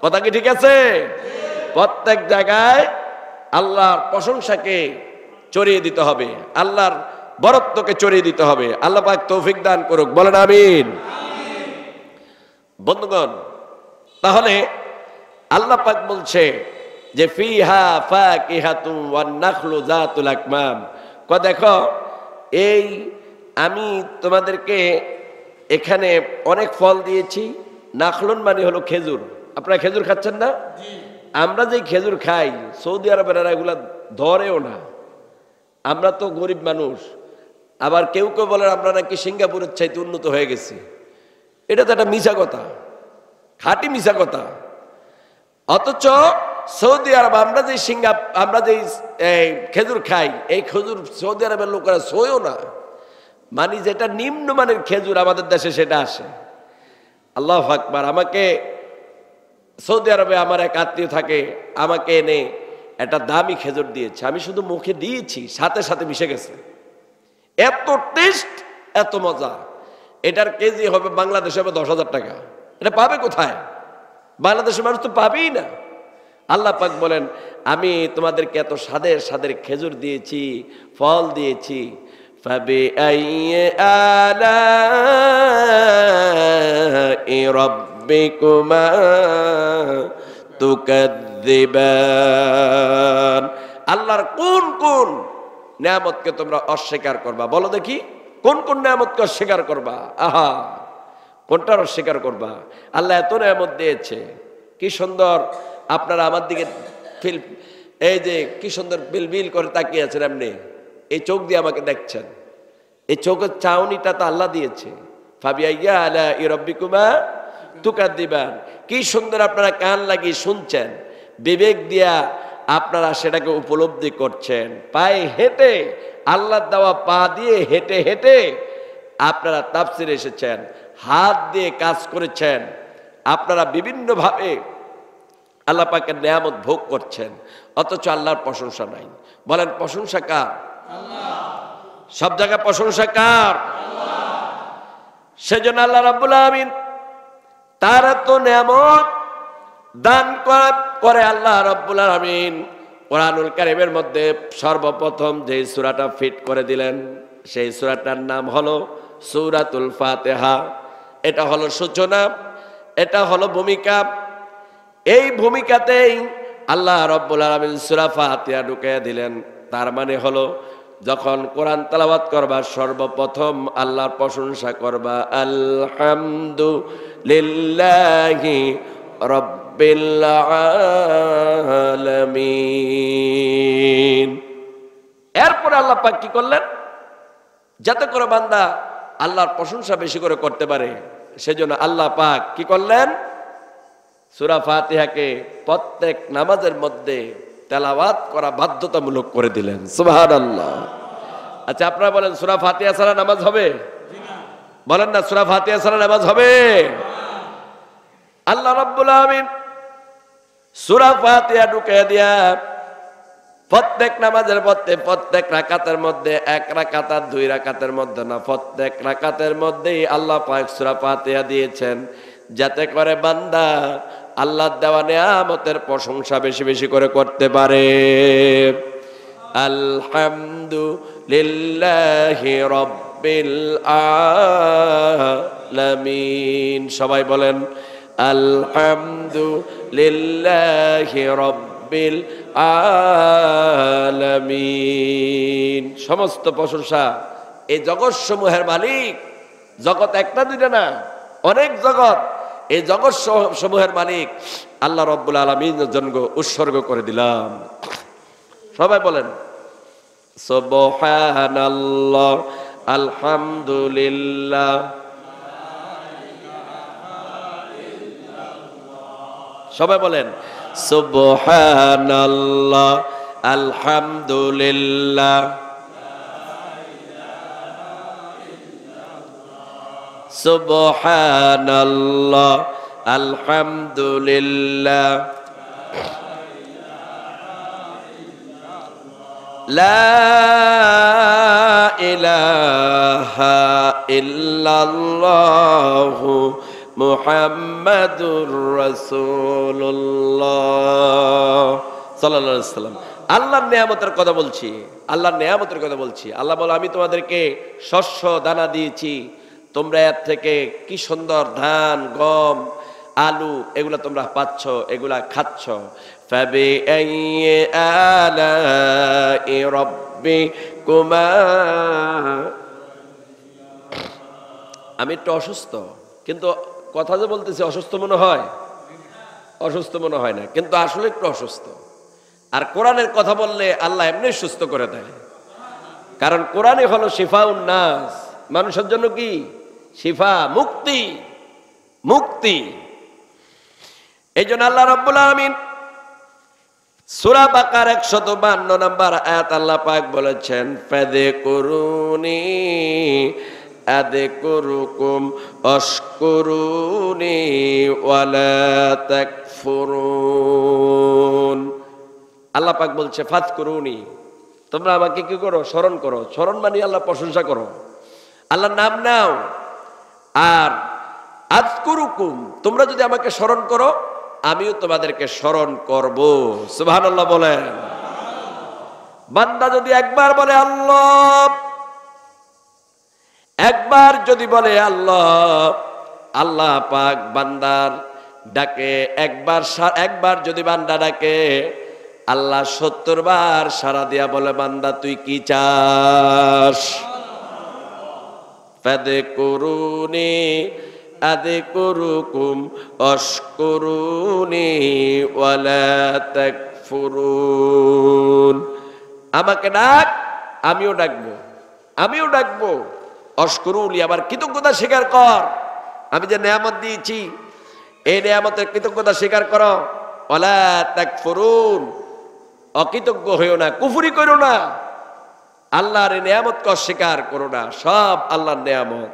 কথা কি ঠিক আছে? প্রত্যেক জায়গায় আল্লাহর প্রশংসাকে ছড়িয়ে দিতে হবে, আল্লাহর বরত্বকে ছড়িয়ে দিতে হবে। আল্লাহ পাক তৌফিক দান করুক, বলেন আমিন। বন্ধুগণ, তাহলে আল্লাহ পাক বলছে যে ফিহা ফাকিহাতুন ওয়ান নাখলু যাতুল আকমাম। দেখো, এই আমি তোমাদেরকে এখানে অনেক ফল দিয়েছি। নাখলুন মানে হলো খেজুর। আপনারা খেজুর খাচ্ছেন না? আমরা যে খেজুর খাই, সৌদি আরবের এগুলা ধরেও না। আমরা তো গরিব মানুষ। আবার কেউ কেউ বলেন আমরা নাকি সিঙ্গাপুরের চাইতে উন্নত হয়ে গেছি। এটা তো একটা মিছা কথা, খাঁটি মিছা কথা। অথচ সৌদি আরব আমরা যে খেজুর খাই, এই খেজুর সৌদি আরবের লোকেরা ছোঁয়ও না। মানে যেটা নিম্নমানের খেজুর আমাদের দেশে সেটা আসে। আল্লাহু আকবার। আমাকে সৌদি আরবে আমার এক আত্মীয় থাকে, আমাকে এনে একটা দামি খেজুর দিয়েছে। আমি শুধু মুখে দিয়েছি, সাথে সাথে মিশে গেছে। এত টেস্ট, এত মজা। এটার কেজি হবে বাংলাদেশে হবে 10,000 টাকা। এটা পাবে কোথায়? বাংলাদেশের মানুষ তো পাবেই না। আল্লাহ পাক বলেন আমি তোমাদেরকে এত স্বাদের স্বাদের খেজুর দিয়েছি, ফল দিয়েছি। ফাবিআইয়ি আলাই রাব্বিকুমা তুকাযযিবান। আল্লাহর কোন কোন নিয়ামতকে তোমরা অস্বীকার করবা? বলো দেখি, কোন কোন নিয়ামতকে অস্বীকার করবা? আহা, কোনটার অস্বীকার করবা? আল্লাহ এত নিয়ামত দিয়েছে, কি সুন্দর। আপনারা আমার দিকে এই যে কি সুন্দর বিল করে তাকিয়ে আছেন, এমনি এই চোখ দিয়ে আমাকে দেখছেন। এই চোখের চাউনিটা তো আল্লাহ দিয়েছে। ফাবিআইয়ি আলাই রাব্বিকুমা তুকাযযিবান। কি সুন্দর আপনারা কান লাগিয়ে শুনছেন, বিবেক দিয়া আপনারা সেটাকে উপলব্ধি করছেন। পায়ে হেঁটে, আল্লাহর দেওয়া পা দিয়ে হেঁটে হেঁটে আপনারা তাফসিরে এসেছেন, হাত দিয়ে কাজ করেছেন, আপনারা বিভিন্নভাবে আল্লাহ পাকের নিয়ামত ভোগ করছেন। অথচ আল্লাহর প্রশংসা নাই। বলেন প্রশংসা কার? সব জায়গায় প্রশংসা কার? সেজন্য আল্লাহ রাব্বুল আলামিন তারা তো নিয়ামত দান করে আল্লাহ রাব্বুল আলামিন কোরআনুল কারীমের মধ্যে সর্বপ্রথম যে সূরাটা ফিট করে দিলেন, সেই সূরাটার নাম হলো সূরাতুল ফাতিহা। এটা হলো সূচনা, এটা হলো ভূমিকা। এই ভূমিকাতেই আল্লাহ রাব্বুল আলামিন সূরা ফাতিহা ঢুকিয়ে দিলেন। তার মানে হলো যখন কোরআন তেলাওয়াত করবা, সর্বপ্রথম আল্লাহর প্রশংসা করবা, আলহামদুলিল্লাহি রাব্বিল আলামিন। এরপরে আল্লাহ পাক কি করলেন? যাতে করে বান্দা আল্লাহর প্রশংসা বেশি করে করতে পারে, সেজন্য আল্লাহ পাক কি করলেন? সূরা ফাতিহাকে প্রত্যেক নামাজের মধ্যে তেলাওয়াত করা বাধ্যতামূলক করে দিলেন। সুবহানাল্লাহ। আচ্ছা, আপনারা বলেন সূরা ফাতিহা ছাড়া নামাজ হবে? বলেন না, সূরা ফাতিহা ছাড়া নামাজ হবে? আল্লাহ রাব্বুল আলামিন সূরা ফাতিহা ঢুকিয়ে দিয়া প্রত্যেক নামাজের মধ্যে, প্রত্যেক রাকাতের মধ্যে, এক রাকাত আর দুই রাকাতের মধ্যে না, প্রত্যেক রাকাতের মধ্যেই আল্লাহ পাক সূরা ফাতিহা দিয়েছেন, যাতে করে বান্দা আল্লাহর দেওয়া নিয়ামতের প্রশংসা বেশি বেশি করে করতে পারে। আলহামদুলিল্লাহি রাব্বিল আলামিন। সবাই বলেন আলহামদুলিল্লাহি রাব্বিল আলামিন। সমস্ত প্রশংসা এই জগৎ সমূহের মালিক। জগৎ একটা দুইটা না, অনেক জগৎ। এই জগৎ সমূহের মালিক আল্লাহ রাব্বুল আলামিনের জন্য উৎসর্গ করে দিলাম। সবাই বলেন সুবহানাল্লাহ, আলহামদুলিল্লাহ, সবাই বলেন সুবহানাল্লাহ, আলহামদুলিল্লাহ, সুবহানাল্লাহ, আলহামদুলিল্লাহ, লা ইলাহা ইল্লাল্লাহু মুহাম্মাদুর রাসূলুল্লাহ সাল্লাল্লাহু আলাইহি ওয়াসাল্লাম। আল্লাহর নিয়ামতের কথা বলছি, আল্লাহর নিয়ামতের কথা বলছি। আল্লাহ বলে আমি তোমাদেরকে শস্য দানা দিয়েছি, তোমরা এর থেকে কি সুন্দর ধান, গম, আলু এগুলা তোমরা পাচ্ছ, এগুলা খাচ্ছ। ফাবিআইয়ি আলাই রাব্বিকুমা। আমি একটু অসুস্থ, কিন্তু কথা যে বলতেছি অসুস্থ মনে হয়, অসুস্থ মনে হয় না, কিন্তু আসলে একটু অসুস্থ। আর কোরআনের কথা বললে আল্লাহ এমনি সুস্থ করে দেয়, কারণ কোরআনই হলো শিফাউন নাস, মানুষের জন্য কি শিফা, মুক্তি, মুক্তি। এই জন্য আল্লাহ রাব্বুল আলামিন সূরা বাকারা 152 নম্বর আয়াত আল্লাহ পাক বলেছেন, ফাযকুরুনি আযকুরুকুম আশকুরুনি ওয়ালা তাকফুরুন। আল্লাহ পাক বলছে ফাযকুরুনি, তোমরা আমাকে কি করো, স্মরণ করো। স্মরণ মানে আল্লাহ প্রশংসা করো, আল্লাহর নাম নাও। আর আযকুরুকুম, তোমরা যদি আমাকে স্মরণ করো আমিও তোমাদেরকে স্মরণ করব। সুবহানাল্লাহ বলেন। বান্দা যদি একবার বলে আল্লাহ, একবার যদি বলে আল্লাহ, আল্লাহ পাক বান্দার ডাকে একবার যদি বান্দা ডাকে, আল্লাহ 70 বার সাড়া দিয়া বলে, বান্দা তুই কি চাস? ফাযকুরুনি আযকুরুকুম আশকুরুনি ওয়ালা তাকফুরুন। আমাকে ডাক, আমিও ডাকবো, আমিও ডাকবো। আশকুরুনি, আবার কৃতজ্ঞতা স্বীকার কর। আমি যে নিয়ামত দিয়েছি এই নিয়ামতের কৃতজ্ঞতা স্বীকার করো। ওয়ালা তাকফুরুন, অকৃতজ্ঞ হইও না, কুফরি করো না, আল্লাহর নিয়ামতকে অস্বীকার করো না। সব আল্লাহর নিয়ামত,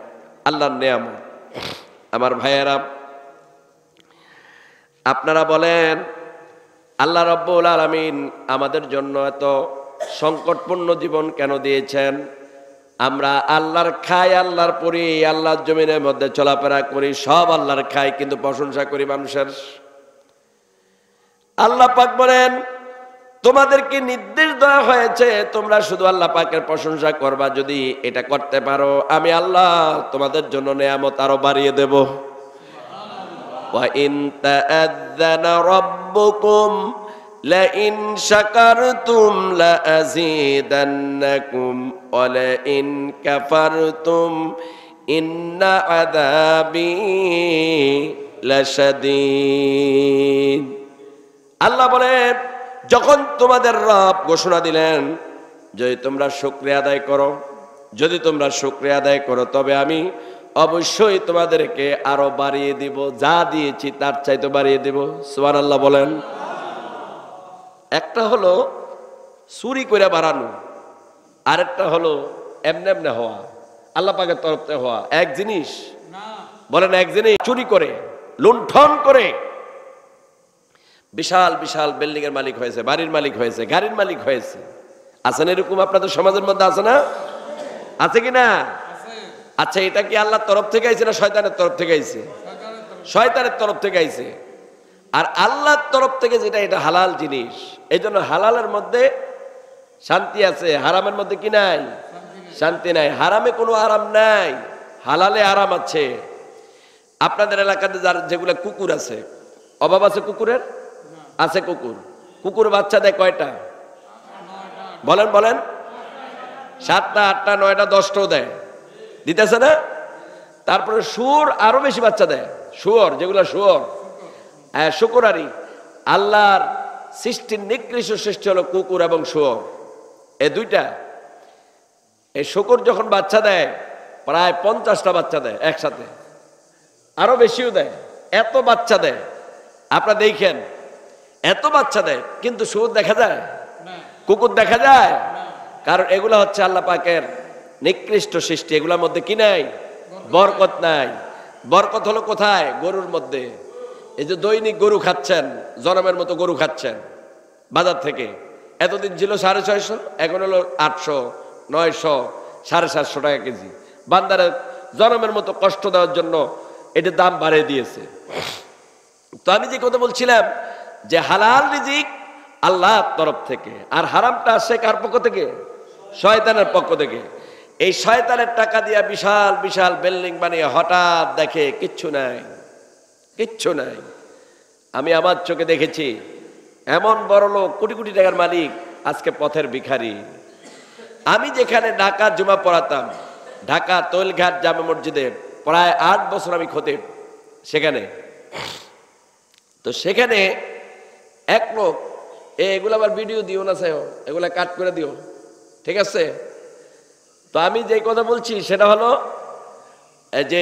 আল্লাহর নিয়ামত। আমার ভাইয়েরা, আপনারা বলেন আল্লাহ রাব্বুল আলামিন আমাদের জন্য এত সংকটপূর্ণ জীবন কেন দিয়েছেন? আমরা আল্লাহর খাই, আল্লাহর পড়ি, আল্লাহর জমিনের মধ্যে চলাফেরা করি, সব আল্লাহর খাই, কিন্তু প্রশংসা করি মানুষের। আল্লাহ পাক বলেন তোমাদেরকে নির্দেশ দেওয়া হয়েছে তোমরা শুধু আল্লাহ পাকের প্রশংসা করবা। যদি এটা করতে পারো আমি আল্লাহ তোমাদের জন্য নিয়ামত আরো বাড়িয়ে দেব। ওয়া ইন তাআযানা রাব্বুকুম লা ইন শাকারতুম লা আযীদান্নাকুম ওয়া লা ইন কাফারতুম ইন্না আযাবি লাশাদীদ। আল্লাহ বলেন যখন তোমাদের রব ঘোষণা দিলেন যদি তোমরা শুকরিয়া আদায় করো, যদি তোমরা শুকরিয়া আদায় করো তবে আমি অবশ্যই তোমাদেরকে আরো বাড়িয়ে দিব, যা দিয়েছি তার চাইতে বাড়িয়ে দিব। সুবহানাল্লাহ বলেন। একটা হলো চুরি করে বাড়ানো, আরেকটা হলো এমনে এমনে হওয়া, আল্লাহ পাকের তরফ থেকে হওয়া এক জিনিস। বলেন এক জিনিস। চুরি করে, লুণ্ঠন করে বিশাল বিশাল বিল্ডিং এর মালিক হয়েছে, বাড়ির মালিক হয়েছে, গাড়ির মালিক হয়েছে। আছেন এরকম আপনাদের সমাজের মধ্যে? আছে না? আছে কি না? আচ্ছা, এটা কি আল্লাহর তরফ থেকে আইছে না শয়তানের তরফ থেকে আইছে? শয়তানের তরফ থেকে আইছে। আর আল্লাহর তরফ থেকে যেটা, এটা হালাল জিনিস। এই জন্য হালালের মধ্যে শান্তি আছে, হারামের মধ্যে কি নাই? শান্তি নাই। হারামে কোনো আরাম নাই, হালালে আরাম আছে। আপনাদের এলাকাতে যার যেগুলো কুকুর আছে, অভাব আছে কুকুরের? আছে কুকুর। কুকুর বাচ্চা দেয় কয়টা? বলেন বলেন। 7টা, 8টা, 9টা, 10টাও দেয়, দিতেছে না? তারপরে শুয়োর আরো বেশি বাচ্চা দেয়। শুয়োর, যেগুলো শুয়োর, হ্যাঁ শুকুরারি। আল্লাহর সৃষ্টির নিকৃষ্ট সৃষ্টি হলো কুকুর এবং শুয়োর, এই দুইটা। এই শুকুর যখন বাচ্চা দেয় প্রায় 50টা বাচ্চা দেয় একসাথে, আরো বেশিও দেয়, এত বাচ্চা দেয়। আপনারা দেখেন এত বাচ্চা দেয়, কিন্তু সুদ দেখা যায়, কুকুর দেখা যায়, কারণ এগুলা হচ্ছে আল্লাহ পাকের নিকৃষ্ট সৃষ্টি। এগুলোর মধ্যে কি নাই? বরকত নাই। বরকত হলো কোথায়? গরুর মধ্যে। এই যে দৈনিক গরু খাচ্ছেন, জনমের মতো গরু খাচ্ছেন বাজার থেকে, এতদিন ছিল 650, এখন হলো 800, 900, 750 টাকা কেজি। বান্দারে জনমের মতো কষ্ট দেওয়ার জন্য এটার দাম বাড়িয়ে দিয়েছে। তো আমি যে কথা বলছিলাম যে হালাল রিজিক আল্লাহর তরফ থেকে, আর হারামটা আসে কার পক্ষ থেকে? শয়তানের পক্ষ থেকে। এই শয়তানের টাকা দিয়া বিশাল বিশাল বিল্ডিং বানিয়ে হঠাৎ দেখে কিচ্ছু নাই, কিচ্ছু নাই। আমি আমার চোখে দেখেছি এমন বড় লোক, কোটি কোটি টাকার মালিক, আজকে পথের ভিখারি। আমি যেখানে ঢাকা জুমা পড়াতাম, ঢাকা তৈলঘাট জামে মসজিদে প্রায় 8 বছর আমি খতিব সেখানে। তো সেখানে এক লোক, এগুলো আবার ভিডিও দিও না চাই, এগুলা কাট করে দিও, ঠিক আছে? তো আমি যে কথা বলছি সেটা হলো যে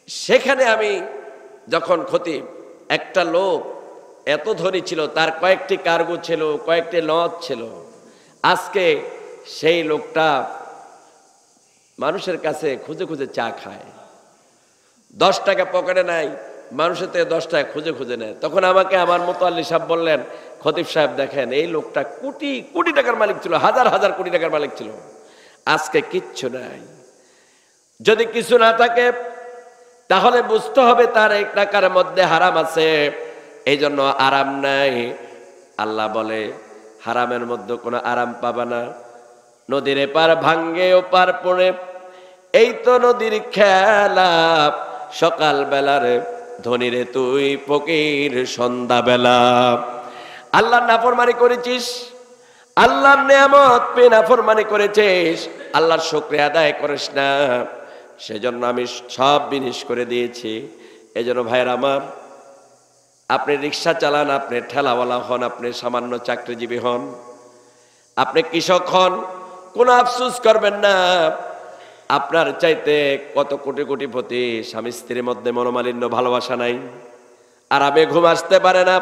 সেখানে আমি যখন খতিব, একটা লোক এত ধনী ছিল, তার কয়েকটি কার্গো ছিল, কয়েকটি লঞ্চ ছিল। আজকে সেই লোকটা মানুষের কাছে খুঁজে খুঁজে চা খায়, 10 টাকা পকেটে নাই, মানুষের থেকে 10 টাকা খুঁজে খুঁজে নেয়। তখন আমাকে আমার মোতাল্লি সাহেব বললেন, খতিব সাহেব দেখেন এই লোকটা কোটি কোটি টাকার মালিক ছিল, হাজার হাজার কোটি টাকার মালিক ছিল, আজকে কিচ্ছু নাই। যদি কিছু না থাকে তাহলে বুঝতে হবে তার এই টাকার মধ্যে হারাম আছে, এই জন্য আরাম নাই। আল্লাহ বলে হারামের মধ্যে কোনো আরাম পাবা না। নদীর এপার ভাঙ্গে ওপার পড়ে, এই তো নদীর খেলা, সকাল বেলারে ধনীরে তুই ফকির সন্ধ্যাবেলা। আল্লাহর নাফরমানি করেছিস, আল্লাহর নিয়ামত পেয়ে নাফরমানি করেছিস, আল্লাহর শুকরিয়া আদায় করিস না, সেজন্য আমি সব বিনিশ করে দিয়েছি। এজন্য ভাইয়ের আমার, আপনি রিক্সা চালান, আপনি ঠেলাওয়ালা হন, আপনি সামান্য চাকরিজীবী হন, আপনি কৃষক হন, কোনো আফসোস করবেন না। আপনার চাইতে কত কোটি কোটিপতি স্বামী স্ত্রীর মধ্যে মনোমালিন্য, ভালোবাসা নাই, আরামে ঘুম আসতে পারে না,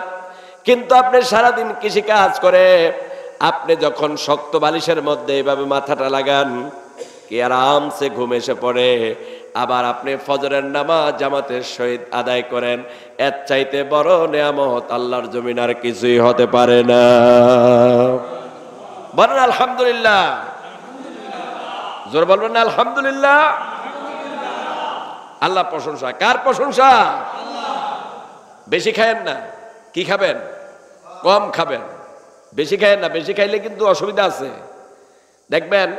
কিন্তু আপনি সারাদিন কৃষি কাজ করে আপনি যখন শক্ত বালিশের মধ্যে এইভাবে মাথাটা লাগান, কি আরামসে ঘুম এসে পড়ে। আবার আপনি ফজরের নামাজ জামাতের সহিত আদায় করেন, এর চাইতে বড় নিয়ামত আল্লাহর জমিন আর কিছুই হতে পারে না। বলেন আলহামদুলিল্লাহ, জোর বলবেন না আলহামদুলিল্লাহ। আল্লাহ প্রশংসা। কার প্রশংসা? বেশি খায়েন না, কি খাবেন? কম খাবেন, বেশি খায়েন না। বেশি খাইলে কিন্তু অসুবিধা আছে। দেখবেন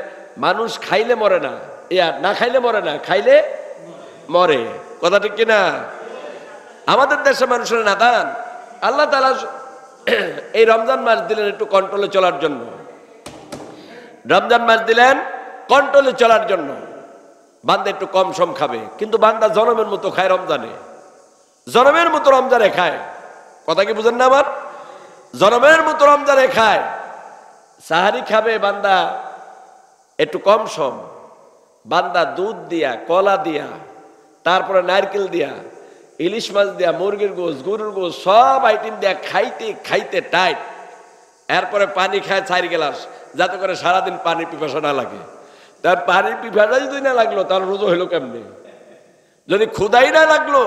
মানুষ খাইলে মরে না, না খাইলে মরে না, খাইলে মরে। কথা ঠিক কিনা? আমাদের দেশে মানুষের নাদান। আল্লাহ তাআলা এই রমজান মাস দিলেন একটু কন্ট্রোলে চলার জন্য, রমজান মাস দিলেন কন্ট্রোলে চলার জন্য। বান্দা একটু কম সম খাবে, কিন্তু বান্দা জনমের মতো খায় রমজানে, জনমের মতো রমজানে খায়। কথা কি বুঝেন না আমার? জনমের মতো রমজানে খায়। সাহারি খাবে বান্দা একটু কম সম, বান্দা দুধ দিয়া, কলা দিয়া, তারপরে নারকেল দিয়া, ইলিশ মাছ দিয়া, মুরগির গোশ, গরুর গোশ, সব আইটেম দিয়া খাইতে খাইতে টাইট। এরপরে পানি খায় 4 গ্লাস, যাতে করে সারাদিন পানি পিপাসা না লাগে। তার পানির পিপাসা যদি না লাগলো তাহলে রোজা হইলো কেমনে? যদি ক্ষুধাই না লাগলো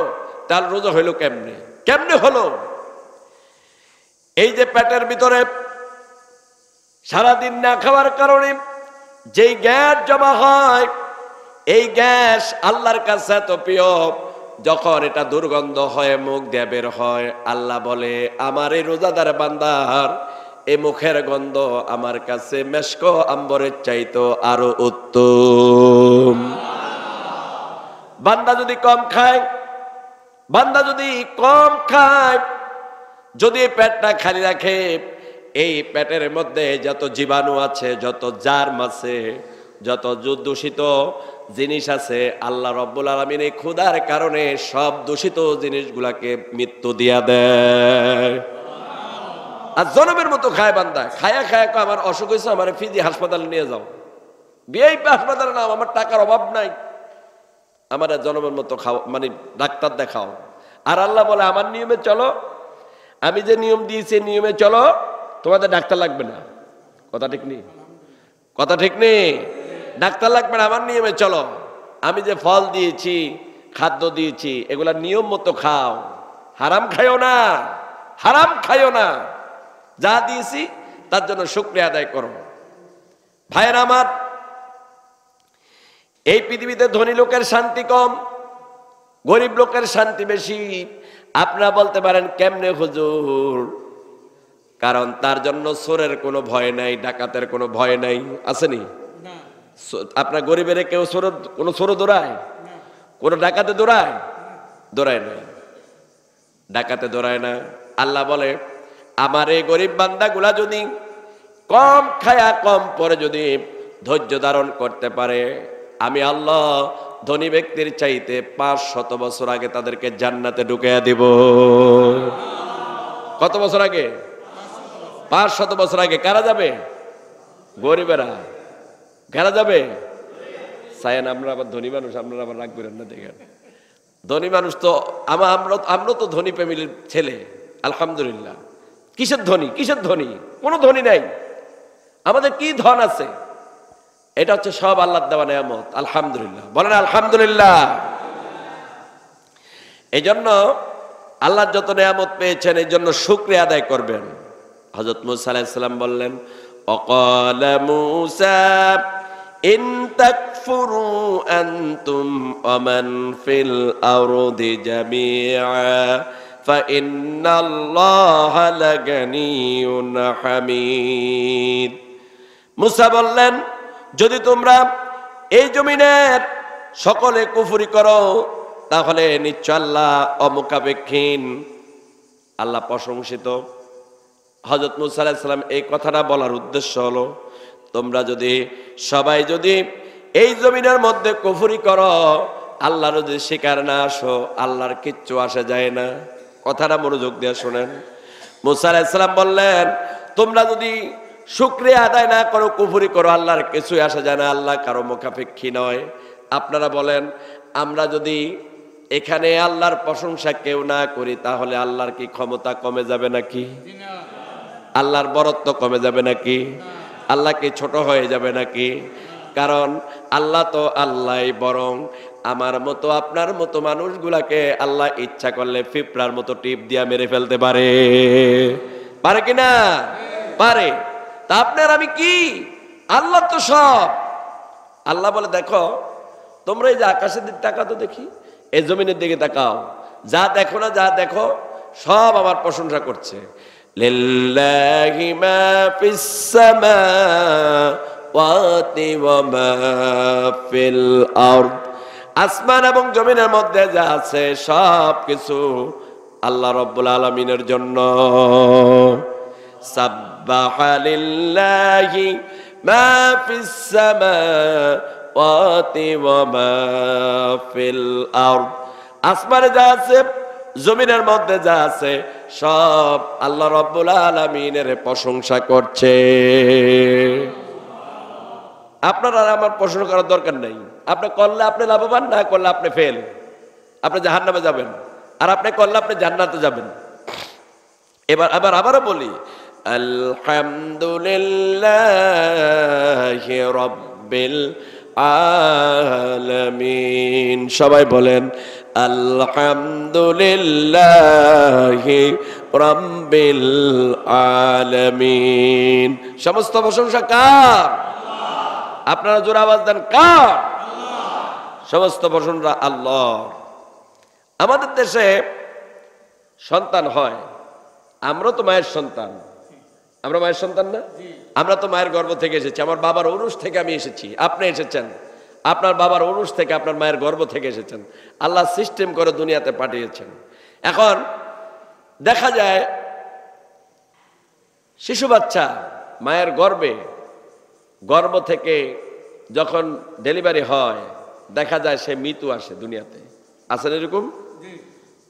তাহলে রোজা হইলো কেমনে? কেমনে হলো? এই যে পেটের ভিতরে সারাদিন না খাওয়ার কারণে যেই গ্যাস জমা হয়, এই গ্যাস আল্লাহর কাছে এত প্রিয়, যখন এটা দুর্গন্ধ হয়ে মুখ দিয়ে বের হয়, আল্লাহ বলে আমার এই রোজাদার বান্দার এই মুখের গন্ধ আমার কাছে মেশক আম্বরের চাইতো আরো উত্তম। বান্দা যদি কম খায়, বান্দা যদি কম খায়, যদি পেটটা খালি রাখে, এই পেটের মধ্যে যত জীবাণু আছে, যত জার্ম আছে, যত দূষিত জিনিস আছে, আল্লাহ রব্বুল আলামিন এই ক্ষুধার কারণে সব দূষিত জিনিসগুলাকে মৃত্যু দিয়া দেয়। আর জনমের মতো খায় বান্দা, খায়া খায়া আমার অসুখ হয়েছে, আমার ফিজি হাসপাতালে নিয়ে যাও। বিআইপি হাসপাতালে নাও, আমার টাকার অভাব নাই, আমার জনমের মতো খাও, মানে ডাক্তার দেখাও। আর আল্লাহ বলে আমার নিয়মে চলো, আমি যে নিয়ম দিয়েছি নিয়মে চলো, তোমাদের ডাক্তার লাগবে না। কথা ঠিক নেই? কথা ঠিক নেই? ডাক্তার লাগবে না, আমার নিয়মে চলো। আমি যে ফল দিয়েছি, খাদ্য দিয়েছি, এগুলা নিয়ম মতো খাও, হারাম খাইও না, হারাম খাইও না। যা দিয়েছি তার জন্য শুকরিয়া আদায় করো। ভাইয়েরা আমার, এই পৃথিবীতে ধনী লোকের শান্তি কম, গরিব লোকের শান্তি বেশি। আপনারা বলতে পারেন কেমনে হুজুর? কারণ তার জন্য চোরের কোনো ভয় নাই, ডাকাতের কোনো ভয় নাই। আসেনি? আপনার গরিবের কেউ কোনো চোর দৌড়ায়? কোনো ডাকাতে দৌড়ায়? দৌড়ায় না, ডাকাতে দৌড়ায় না। আল্লাহ বলে আমার এই গরিব বান্দাগুলা যদি কম খায়া কম পরে যদি ধৈর্য ধারণ করতে পারে, আমি আল্লাহ ধনী ব্যক্তির চাইতে 500 বছর আগে তাদেরকে জান্নাতে ঢুকিয়ে দিব। কত বছর আগে? 500 বছর আগে। কারা যাবে? গরিবেরা। কারা যাবে? সায়েন আমরা আবার ধনী মানুষ, আপনারা আবার রাগ করেন না। দেখেন ধনী মানুষ তো আমরা তো ধনী ফ্যামিলির ছেলে, আলহামদুলিল্লাহ। কিসের ধনী? কিসের ধনী? কোনো ধনী নাই। আমাদের কি ধন আছে? এটা হচ্ছে সব আল্লাহর দেওয়া নিয়ামত। আলহামদুলিল্লাহ বলেন আলহামদুলিল্লাহ। এই জন্য আল্লাহর যত নিয়ামত পেয়েছেন এই জন্য শুকরিয়া আদায় করবেন। হযরত মূসা আলাইহিস সালাম বললেন, ওয়াকালা মূসা ইন তাকফুরু আনতুম ওয়া মান ফিল আরদি জামিআ ফাইন্নাল্লাহা লাগানিয়ুন হামিদ। মূসা বললেন, যদি তোমরা এই জমিনের সকলে কুফরি করো তাহলে নিশ্চয় আল্লাহ অমুখাপেক্ষীন, আল্লাহ প্রশংসিত। হযরত মূসা আলাইহিস সালাম এই কথাটা বলার উদ্দেশ্য হলো, তোমরা যদি সবাই যদি এই জমিনের মধ্যে কুফরি করো, আল্লাহর যদি স্বীকার না আসো, আল্লাহর কিচ্ছু আসে যায় না। কথাটা মনোযোগ দিয়ে শোনেন। মূসা আলাইহিস সালাম বললেন, তোমরা যদি শুকরিয়া আদায় না করো, কুফরি করো, আল্লাহর কিছুই আসা যায় না, আল্লাহ কারো মুখাপেক্ষী নয়। আপনারা বলেন, আমরা যদি এখানে আল্লাহর প্রশংসা কেউ না করি তাহলে আল্লাহর কি ক্ষমতা কমে যাবে নাকি? আল্লাহর বরত্ব কমে যাবে নাকি? আল্লাহ কি ছোট হয়ে যাবে নাকি? কারণ আল্লাহ তো আল্লাহ, বরং আমার মতো আপনার মতো মানুষগুলাকে আল্লাহ ইচ্ছা করলে পিঁপড়ার মতো টিপ দিয়া মেরে ফেলতে পারে। পারে কিনা? পারে। তা আপনার আমি কি? আল্লাহ তো সব। আল্লাহ বলে, দেখো তোমরা এই যে আকাশের দিকে তাকাও তো দেখি, এই জমিনের দিকে তাকাও, যা দেখো না যা দেখো সব আমার প্রশংসা করছে। লিল্লাহি মা ফিস সামাওয়াতি ওয়া মা ফিল আরদ। আসমান এবং জমিনের মধ্যে যা আছে সব কিছু আল্লাহ রাব্বুল আলামিনের জন্য। সাব্বাহা লিল্লাহি মা ফিস সামাওয়াতি ওয়া মা ফিল আরদ। আসমানে যা আছে জমিনের মধ্যে যা আছে সব আল্লাহ রাব্বুল আলামিনের প্রশংসা করছে। আপনার আর আমার প্রশ্ন করার দরকার নাই। আপনি করলে আপনি লাভবান, না করলে আপনি ফেল। আপনি জাহান্নামে যাবেন, আর আপনি করলে আপনি জান্নাতে যাবেন। এবার আবারও বলি, আলহামদুলিল্লাহি রাব্বিল আলামিন। সবাই বলেন আলহামদুলিল্লাহি রাব্বিল আলামিন। সমস্ত প্রশংসা কার? আপনারা জোরে আওয়াজ দেন, কার? সমস্ত প্রশংসা আল্লাহ। আমাদের দেশে সন্তান হয়, আমরা তো মায়ের সন্তান। আমরা মায়ের সন্তান না? আমরা তো মায়ের গর্ভ থেকে এসেছি। আমার বাবার ঔরস থেকে আমি এসেছি, আপনি এসেছেন। আপনার বাবার ঔরস থেকে, আপনার মায়ের গর্ভ থেকে এসেছেন। আল্লাহ সিস্টেম করে দুনিয়াতে পাঠিয়েছেন। এখন দেখা যায় শিশু বাচ্চা মায়ের গর্ভ থেকে যখন ডেলিভারি হয়, দেখা যায় সে মৃত্যু আসে দুনিয়াতে। আছে না এরকম?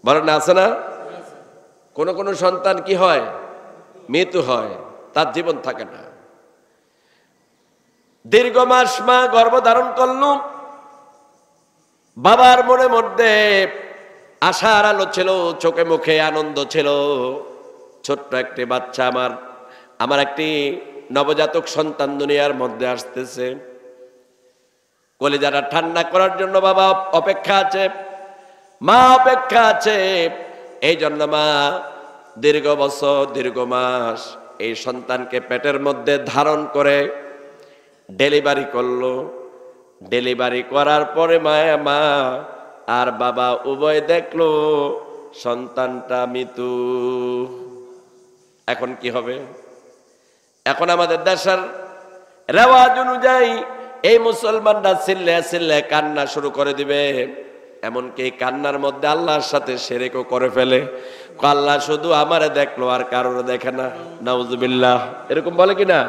বলেন না, আছে না? কোন সন্তান কি হয়? মৃত্যু হয়, তার জীবন থাকে না। দীর্ঘ মাস মা গর্ভ ধারণ করল, বাবার মনে মধ্যে আশার আলো ছিল, চোখে মুখে আনন্দ ছিল। ছোট্ট একটি বাচ্চা, আমার একটি নবজাতক সন্তান দুনিয়ার মধ্যে আসতেছে। কলিজাটা ঠান্ডা করার জন্য বাবা অপেক্ষা আছে, মা অপেক্ষা আছে। এই জন্য মা দীর্ঘ বছর, দীর্ঘ মাস এই সন্তানকে পেটের মধ্যে ধারণ করে ডেলিভারি করলো। ডেলিভারি করার পরে মা আর বাবা উভয় দেখলো সন্তানটা মৃত্যু। এখন কি হবে? এখন আমাদের দেশের রেওয়াজ অনুযায়ী এই মুসলমানরা চিল্লে কান্না শুরু করে দিবে। এমনকি এই কান্নার মধ্যে আল্লাহর সাথে শিরকও করে ফেলে। আল্লাহ শুধু আমারে দেখলো আর কারোর দেখে না। নাউজুবিল্লাহ, এরকম বলে কিনা?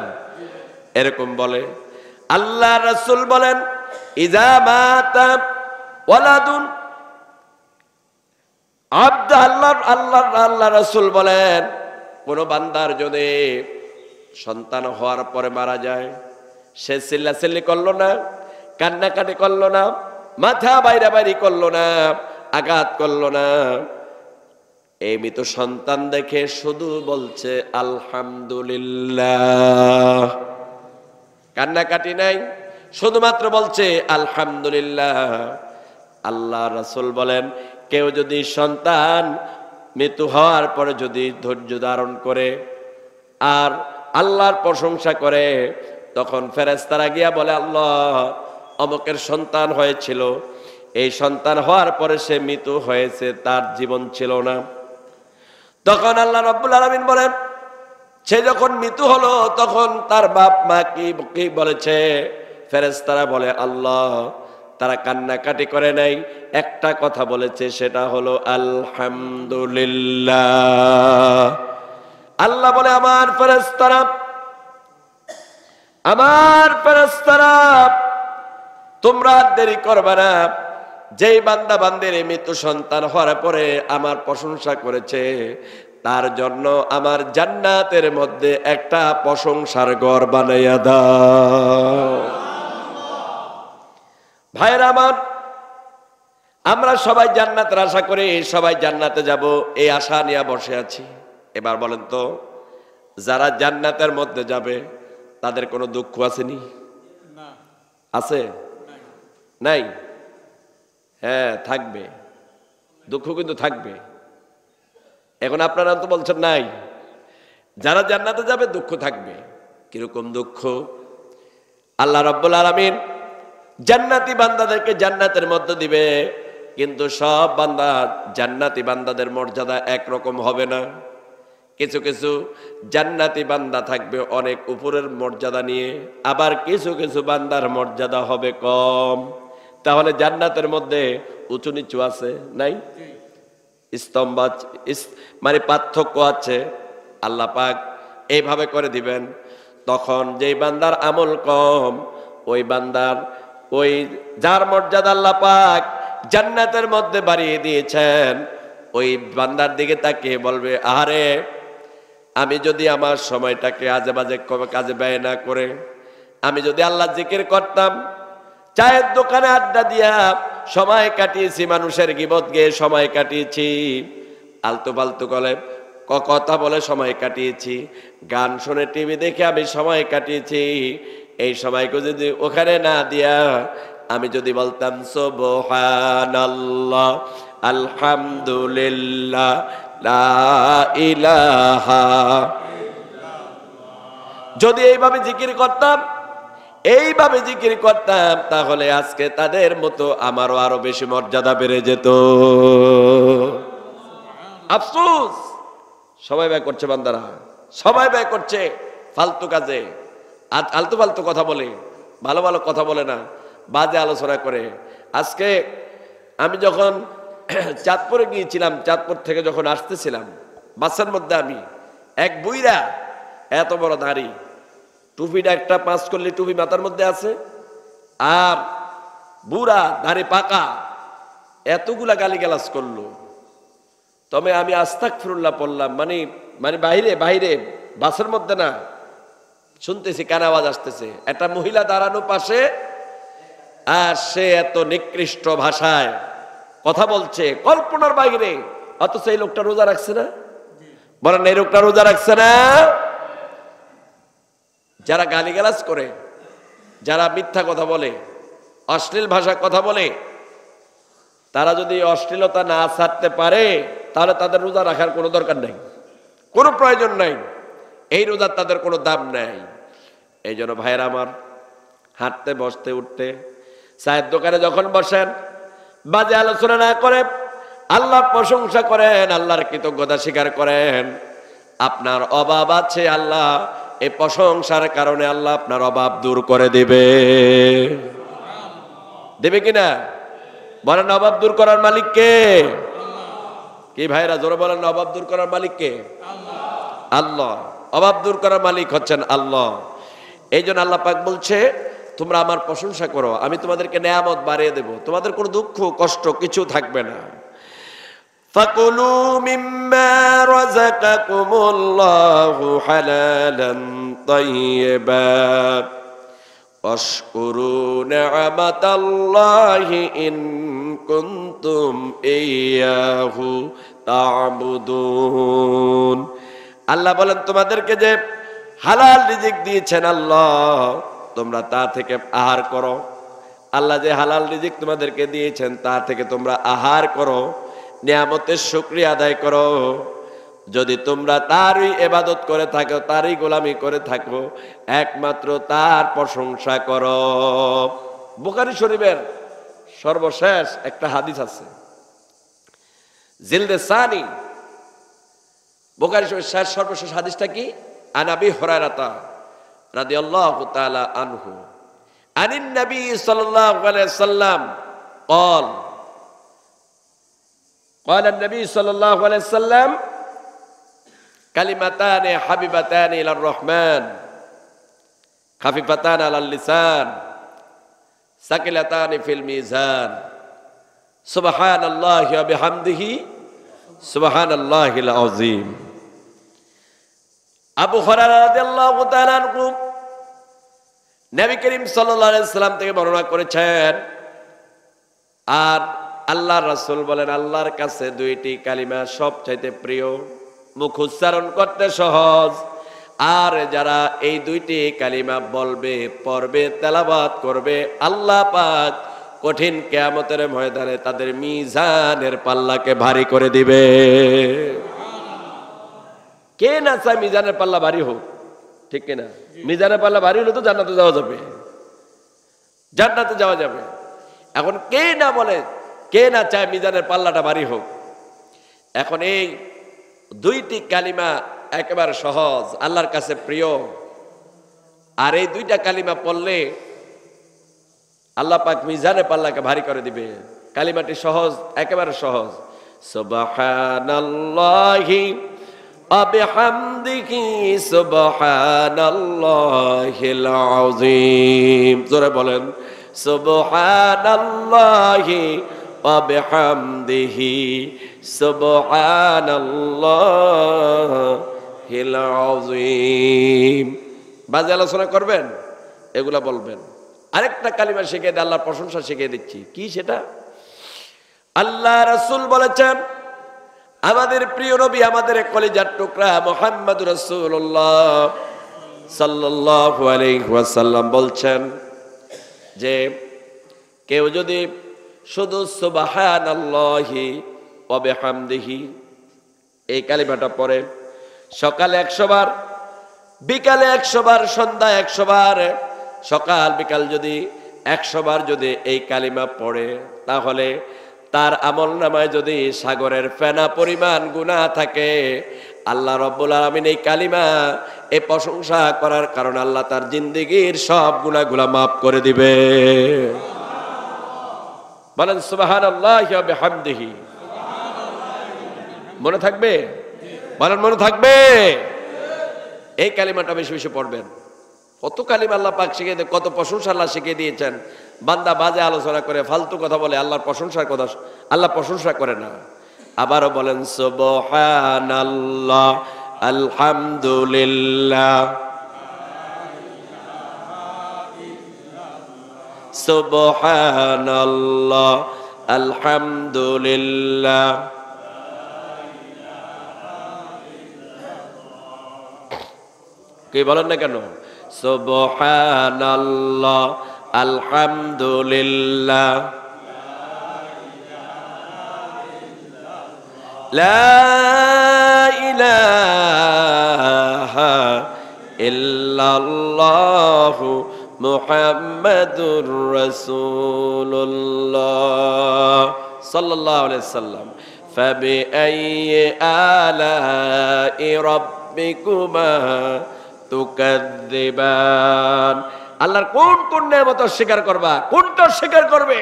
এরকম বলে। আল্লাহ রাসূল বলেন, ইজা মাতা ওয়ালাদুন আব্দ, আল্লাহ রাসূল বলেন, কোন বান্দার যদি সন্তান হওয়ার পরে মারা যায়, সে চিল্লাচিল্লি করলো না, কান্নাকাটি করলো না, মাথা বাইরাবাইরি করলো না, আঘাত করলো না, এই মৃত সন্তান দেখে শুধু বলছে আলহামদুলিল্লাহ। কান্নাকাটি নাই, শুধুমাত্র বলছে আলহামদুলিল্লাহ। আল্লাহ রাসূল বলেন, কেউ যদি সন্তান মৃত্যু হওয়ার পরে যদি ধৈর্য ধারণ করে আর আল্লাহর প্রশংসা করে, তখন ফেরেশতারা গিয়া বলে, আল্লাহ অমুকের সন্তান হয়েছিল, এই সন্তান হওয়ার পরে সে মৃত্যু হয়েছে, তার জীবন ছিল না। তখন আল্লাহ রাব্বুল আলামিন বলেন, সে যখন মৃত্যু হলো তখন তার বাপ মা কি বলেছে? ফেরেশতারা বলে, আল্লাহ তারা কান্নাকাটি করে নাই, একটা কথা বলেছে, সেটা হলো আলহামদুলিল্লাহ। আল্লাহ বলে, আমার ফেরেশতারা তোমরা দেরি করবে না। যেই বান্দা বান্দির মৃত্যু সন্তান হওয়ার পরে আমার প্রশংসা করেছে, তার জন্য আমার জান্নাতের মধ্যে একটা প্রশংসার ঘর বানাইয়া দাও। ভাইরা আমার, আমরা সবাই জান্নাতের আশা করি, সবাই জান্নাতে যাব, এই আশা নিয়ে বসে আছি। এবার বলেন তো, যারা জান্নাতের মধ্যে যাবে তাদের কোনো দুঃখ আসেনি? আছে? নাই? হ্যাঁ, থাকবে, দুঃখ কিন্তু থাকবে। এখন আপনারা তো বলছেন নাই। যারা জান্নাতে যাবে দুঃখ থাকবে। কিরকম দুঃখ? আল্লাহ রাব্বুল আলামিন জান্নাতি বান্দাদেরকে জান্নাতের মধ্যে দিবে, কিন্তু সব বান্দা জান্নাতি বান্দাদের মর্যাদা একরকম হবে না। কিছু কিছু জান্নাতি বান্দা থাকবে অনেক উপরের মর্যাদা নিয়ে, আবার কিছু কিছু বান্দার মর্যাদা হবে কম। তাহলে জান্নাতের মধ্যে উঁচু নিচু আছে? নাই, স্তম্ভ মানে পার্থক্য আছে। আল্লাহ পাক এইভাবে করে দিবেন। তখন যেই বান্দার আমল কম, ওই বান্দার ওই যার মর্যাদা আল্লাহ পাক জান্নাতের মধ্যে বাড়িয়ে দিয়েছেন, ওই বান্দার দিকে তাকিয়ে বলবে, আরে আমি যদি আমার সময়টাকে আজে বাজে কাজে ব্যয় না করে আমি যদি আল্লাহ জিকির করতাম, চায়ের দোকানে আড্ডা দিয়া সময় কাটিয়েছি, মানুষের গীবত গেয়ে সময় কাটিয়েছি, আলতু ফালতু কথা বলে সময় কাটিয়েছি, গান শুনে টিভি দেখে আমি সময় কাটিয়েছি, এই সময়কে যদি ওখানে না দিয়া আমি যদি বলতাম সুবহানাল্লাহ, আলহামদুলিল্লাহ, লা ইলাহা, যদি এইভাবে জিকির করতাম, তাহলে আজকে তাদের মতো আমারও আরো বেশি মর্যাদা বেড়ে যেত। আফসোস, সবাই ব্যয় করছে, বান্দারা সবাই ব্যয় করছে ফালতু কাজে, আলতু ফালতু কথা বলে, ভালো ভালো কথা বলে না, বাজে আলোচনা করে। আজকে আমি যখন চাঁদপুরে গিয়েছিলাম, চাঁদপুর থেকে যখন আসতেছিলাম, বাসের মধ্যে আমি এক বুইরা, এত বড় দাড়ি, টুপিটা একটা 5 কলি টুপি মাথার মধ্যে আছে, আর বুড়া দাড়ি পাকা, এতগুলা গালিগালাজ করলো। তবে আমি আস্তাগফিরুল্লাহ পড়লাম, মানে বাইরে বাসের মধ্যে না, শুনতেছি কানে আওয়াজ আসতেছে, একটা মহিলা দাঁড়ানো পাশে, আর সে এত নিকৃষ্ট ভাষায় কথা বলছে কল্পনার বাইরে, অথচ এই লোকটা রোজা রাখছে না? বলেন এই লোকটা রোজা রাখছে না? যারা গালিগালাজ করে, যারা মিথ্যা কথা বলে, অশ্লীল ভাষা কথা বলে, তারা যদি অশ্লীলতা না ছাড়তে পারে তাহলে তাদের রোজা রাখার কোনো দরকার নাই, কোনো প্রয়োজন নাই, এই রোজার তাদের কোনো দাম নাই। এই জন্য ভাইয়েরা আমার, হাঁটতে বসতে উঠতে চায়ের দোকানে যখন বসেন বাজে আলোচনা না করে আল্লাহর প্রশংসা করেন, আল্লাহর কৃতজ্ঞতা স্বীকার করেন। আপনার অভাব আছে, আল্লাহ এই প্রশংসার কারণে আল্লাহ আপনার অভাব দূর করে দেবে। দেবে কিনা? বলেন অভাব দূর করার মালিক কে? কি ভাইরা জোরে বলেন, অভাব দূর করার মালিক কে? আল্লাহ। অভাব দূর করার মালিক হচ্ছেন আল্লাহ। এই জন্য আল্লাহ পাক বলছে তোমরা আমার প্রশংসা করো, আমি তোমাদেরকে নেয়ামত বাড়িয়ে দেব, তোমাদের কোনো দুঃখ কষ্ট কিছু থাকবে না। ফাকুলু মিম্মা রাযাকাকুমুল্লাহু হালালান তাইয়্যিবা ওয়াশকুরু নি'মাতাল্লাহি ইন কুনতুম ইয়্যাহু তা'বুদুন। আল্লাহ বলেন তোমাদেরকে যে হালাল রিজিক দিয়েছেন আল্লাহ, তোমরা তা থেকে আহার করো। আল্লাহ যে হালাল রিজিক তোমাদেরকে দিয়েছেন তা থেকে তোমরা আহার করো, নিয়ামতের শুকরিয়া আদায় করো। যদি তোমরা তারই ইবাদত করে থাকো, তারই গোলামি করে থাকো, একমাত্র তার প্রশংসা করো। বুখারী শরীফের সর্বশেষ একটা হাদিস আছে, জিলদে সানি বুখারী শরীফের সর্বশেষ হাদিসটা কি? আন আবি হুরায়রা রাদিয়াল্লাহু তাআলা আনহু আনিন নবী সাল্লাল্লাহু আলাইহি ওয়াসাল্লাম قال قال النبي صلى الله عليه وسلم كلمتان حبيبتان الى الرحمن خفيفتان على اللسان ثقيلتان في الميزان سبحان الله وبحمده سبحان الله العظيم। আবু হুরায়রা রাদিয়াল্লাহু তাআলা আনহু নবী করিম সাল্লাল্লাহু আলাইহি সাল্লাম থেকে বর্ণনা করেছেন, আর আল্লাহর রাসূল বলেন আল্লাহর কাছে দুইটি কালিমা সবচাইতে প্রিয়, মুখ উচ্চারণ করতে সহজ, আর যারা এই দুইটি কালিমা বলবে, পড়বে, তেলাওয়াত করবে, আল্লাহ পাক কঠিন কিয়ামতের ময়দানে তাদের মিজানের পাল্লাকে ভারী করে দিবে। কে না চায় মিজানের পাল্লা ভারী হোক? ঠিক কিনা? মিজানের পাল্লা ভারী হলে তো জান্নাতে যাওয়া যাবে, জান্নাতে যাওয়া যাবে। এখন কে না বলে, কে না চায় মিজানের পাল্লাটা ভারী হোক? এখন এই দুইটি কালিমা একেবারে সহজ, আল্লাহর কাছে প্রিয়, আর এই দুইটা কালিমা পড়লে আল্লাহ পাক মিজানের পাল্লাকে ভারী করে দিবে। কালিমাটি সহজ, একেবারে সহজ। সুবহানাল্লাহি ওয়া বিহামদিহি সুবহানাল্লাহিল আযীম। জোরে বলেন সুবহানাল্লাহি ওয়া বিহামদিহি সুবহানাল্লাহিল আযীম। বাজে আলোচনা করবেন, এগুলা বলবেন। আরেকটা কালিমা শিখিয়ে দিয়ে আল্লাহর প্রশংসা শিখিয়ে দিচ্ছি, কি সেটা? আল্লাহ রাসূল বলেছেন, আমাদের প্রিয় নবী, আমাদের কলিজার টুকরা মুহাম্মদুর রাসূলুল্লাহ সাল্লাল্লাহু আলাইহি ওয়াসাল্লাম বলছেন যে কেউ যদি শুধু সুবহানাল্লাহি ওয়া বিহামদিহি এই কালিমাটা পড়ে, সকালে 100 বার, বিকালে 100 বার, সন্ধ্যায় 100 বার, সকাল বিকাল যদি 100 বার যদি এই কালিমা পড়ে, তাহলে তার আমলনামায় যদি সাগরের ফেনা পরিমাণ গুনাহ থাকে, আল্লাহ রাব্বুল আলামিন এই কালিমা, এই প্রশংসা করার কারণে আল্লাহ তার জিন্দেগীর সব গুনাহগুলো মাফ করে দিবে। বলেন সুবহানাল্লাহি ওয়া বিহামদিহি। মনে থাকবে? বলেন মনে থাকবে? এই কালিমাটা বেশি বেশি পড়বেন। কত কালিমা আল্লাহ পাক শিখিয়ে দিয়ে, কত প্রশংসা আল্লাহ শিখিয়ে দিয়েছেন। বান্দা বাজে আলোচনা করে, ফালতু কথা বলে, আল্লাহর প্রশংসার কথা আল্লাহ প্রশংসা করে না। আবারও বলেন সুবহানাল্লাহ, আলহামদুলিল্লাহ, সুবহানাল্লাহ, আলহামদুলিল্লাহ। কি বলেন না কেন? সুবহানাল্লাহ, আলহামদুলিল্লাহ, লা ইলাহা ইল্লাল্লাহু মুহাম্মাদুর রাসূলুল্লাহ সাল্লাল্লাহু আলাইহি সাল্লাম। ফাবিআইয়ি আলাই রাব্বিকুমা তুকাযযিবান। আল্লাহর কোন কোন নিয়ামত অস্বীকার করবা? কোনটা অস্বীকার করবে?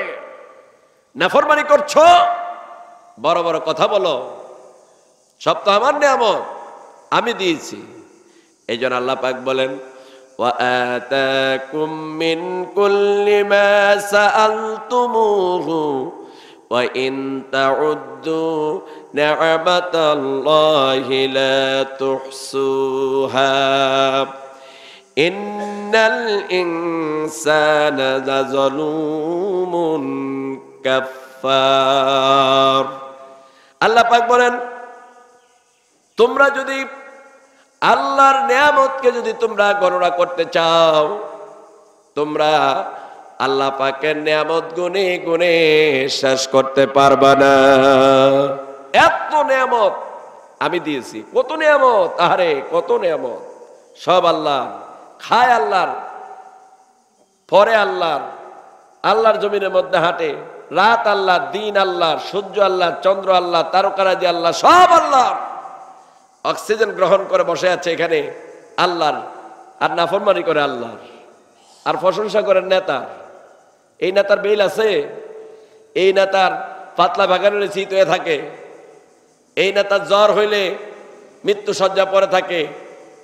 নাফরমানি করছো, বড় বড় কথা বলো, সব তো আমার নিয়ামত, আমি দিয়েছি। এই জন্য আল্লাহ পাক বলেন, ওয়া আতাকুম মিন কুল্লি মা সাআলতুমুহু ওয়া ইন তাউদ্দু নি'মাতাল্লাহি লা তুহসুহা ইন্নাল ইনসানা লাযালুমুন কাফফার। আল্লাহ পাক বলেন, তোমরা যদি আল্লাহর নিয়ামতকে যদি তোমরা গণনা করতে চাও, তোমরা আল্লাহ পাকের নিয়ামত গুনে গুনে শেষ করতে পারবা না। এত নিয়ামত আমি দিয়েছি, কত নিয়ামত, আরে কত নিয়ামত, সব আল্লাহ, খায় আল্লাহর, পরে আল্লাহর, আল্লাহর জমিনের মধ্যে হাঁটে, রাত আল্লাহ, দিন আল্লাহর, সূর্য আল্লাহ, চন্দ্র আল্লাহ, তারকারাজি আল্লাহ, সব আল্লাহর। অক্সিজেন গ্রহণ করে বসে আছে এখানে আল্লাহর, আর নাফরমানি করে আল্লাহর, আর প্রশংসা করেন নেতার। এই নেতার বেল আছে, এই নেতার পাতলা বাগানের শীত হয়ে থাকে, এই নেতার জ্বর হইলে মৃত্যু শয্যা পড়ে থাকে,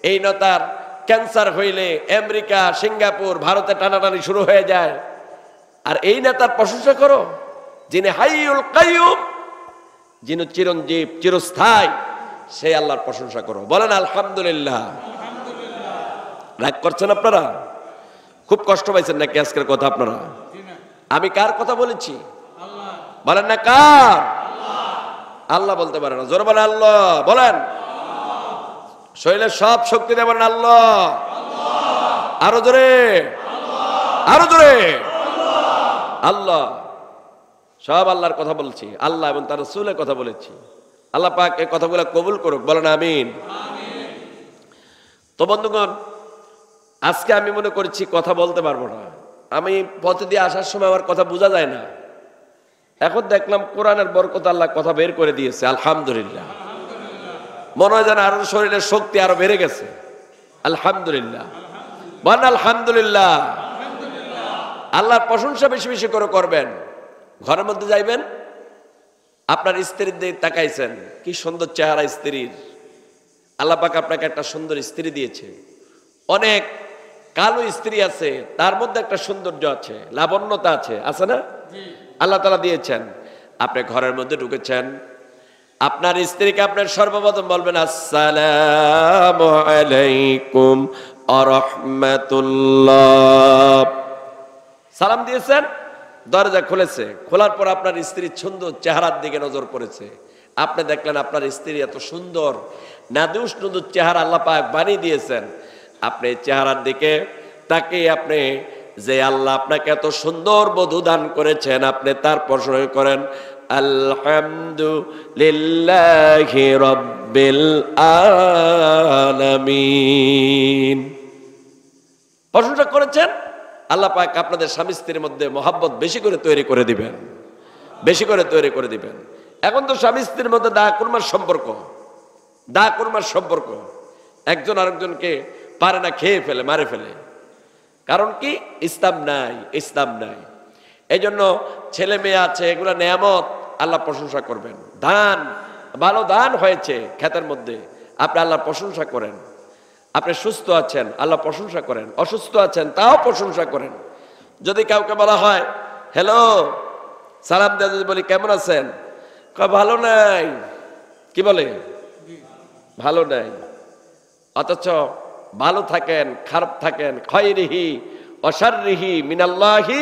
এই নেতার ক্যান্সার হইলে আমেরিকা, সিঙ্গাপুর, ভারতে টানাটানি শুরু হয়ে যায়। আর এই নেতার প্রশংসা করো, যিনি হাইয়ুল কাইয়ুম, যিনি চিরঞ্জীব, চিরস্থায়ী, সেই আল্লাহর প্রশংসা করো। বলেন আলহামদুলিল্লাহ। রাগ করছেন আপনারা? খুব কষ্ট পাইছেন নাকি আজকের কথা আপনারা? আমি কার কথা বলেছি? বলেন না কার? আল্লাহ বলতে পারে না, জোরে বলেন আল্লাহ। বলেন, শরীরের সব শক্তি দিয়ে বলেন আল্লাহ। আরো জোরে, আরো জোরে, আল্লাহ। সব আল্লাহর কথা বলছি, আল্লাহ এবং তার রাসূলের কথা বলেছি। আল্লাহ পাক এই কথাগুলো কবুল করুক, বলেন আমিন। তো বন্ধুগণ, আজকে আমি মনে করছি কথা বলতে পারবো না। আমি পথে দিয়ে আসার সময় আমার কথা বোঝা যায় না, এখন দেখলাম কোরআনের বরকত আল্লাহ কথা বের করে দিয়েছে, আলহামদুলিল্লাহ। মনে হয় যেন আরো শরীরের শক্তি আরো বেড়ে গেছে, আলহামদুলিল্লাহ। বলেন আলহামদুলিল্লাহ। আল্লাহর প্রশংসা বেশি বেশি করে করবেন। ঘরের মধ্যে যাইবেন, আপনার স্ত্রীর দিকে তাকাইছেন, কি সুন্দর চেহারা স্ত্রীর। আল্লাহ পাক আপনাকে একটা সুন্দর স্ত্রী দিয়েছে। অনেক কালো স্ত্রী আছে, তার মধ্যে একটা সৌন্দর্য আছে, লাবণ্যতা আছে, আছে না? আল্লাহ তাআলা দিয়েছেন। আপনি ঘরের মধ্যে ঢুকেছেন, আপনার স্ত্রীকে আপনার সর্বপ্রথম বলবেন আসসালামু আলাইকুম ওয়া রাহমাতুল্লাহ। সালাম দিয়েছেন, দরজা খুলেছে, খোলার পর আপনার স্ত্রীর সুন্দর চেহারার দিকে নজর পড়েছে। আপনি দেখলেন আপনার স্ত্রী এত সুন্দর, নাদুস নুদুস চেহারা আল্লাহ পাক বানিয়ে দিয়েছেন। আপনি চেহারার দিকে তাকিয়ে আপনি যে আল্লাহ আপনাকে এত সুন্দর বধূ দান করেছেন, আপনি তার প্রশংসা করেন, আলহামদুলিল্লাহি রাব্বিল আলামিন। প্রশংসা করেছেন, আল্লাহ পাক আপনাদের স্বামী স্ত্রীর মধ্যে মহব্বত বেশি করে তৈরি করে দিবেন, বেশি করে তৈরি করে দিবেন। এখন তো স্বামী স্ত্রীর মধ্যে দা কুরমার সম্পর্ক, দা কুরমার সম্পর্ক, একজন আরেকজনকে পারে না, খেয়ে ফেলে, মারে ফেলে। কারণ কি? ইসলাম নাই, ইসলাম নাই। এই জন্য ছেলে মেয়ে আছে, এগুলো নেয়ামত, আল্লাহ প্রশংসা করবেন। ধান, ভালো ধান হয়েছে ক্ষেতের মধ্যে, আপনি আল্লাহর প্রশংসা করেন। আপনি সুস্থ আছেন, আল্লাহ প্রশংসা করেন। অসুস্থ আছেন, তাও প্রশংসা করেন। যদি কাউকে বলা হয় হ্যালো, সালাম দিয়ে যদি বলি কেমন আছেন, ভালো নাই, কি বলে? ভালো নাই। অথচ ভালো থাকেন, খারাপ থাকেন, খয়রিহি অশাররিহি মিনাল্লাহি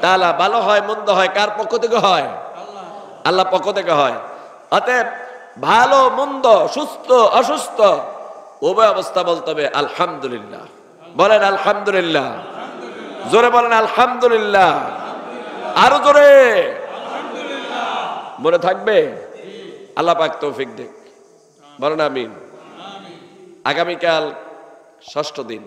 তাআলা। ভালো হয় মন্দ হয় কার পক্ষ থেকে হয়? আল্লাহ পক্ষ থেকে হয়। অতএব ভালো মন্দ, সুস্থ অসুস্থ উভয় অবস্থা বলতে হবে আলহামদুলিল্লাহ। বলেন আলহামদুলিল্লাহ, জোরে বলেন আলহামদুলিল্লাহ, আরো জোরে। মনে থাকবে? আল্লাহ পাক তৌফিক দিক। বলেন আমিন। আগামীকাল ষষ্ঠ দিন।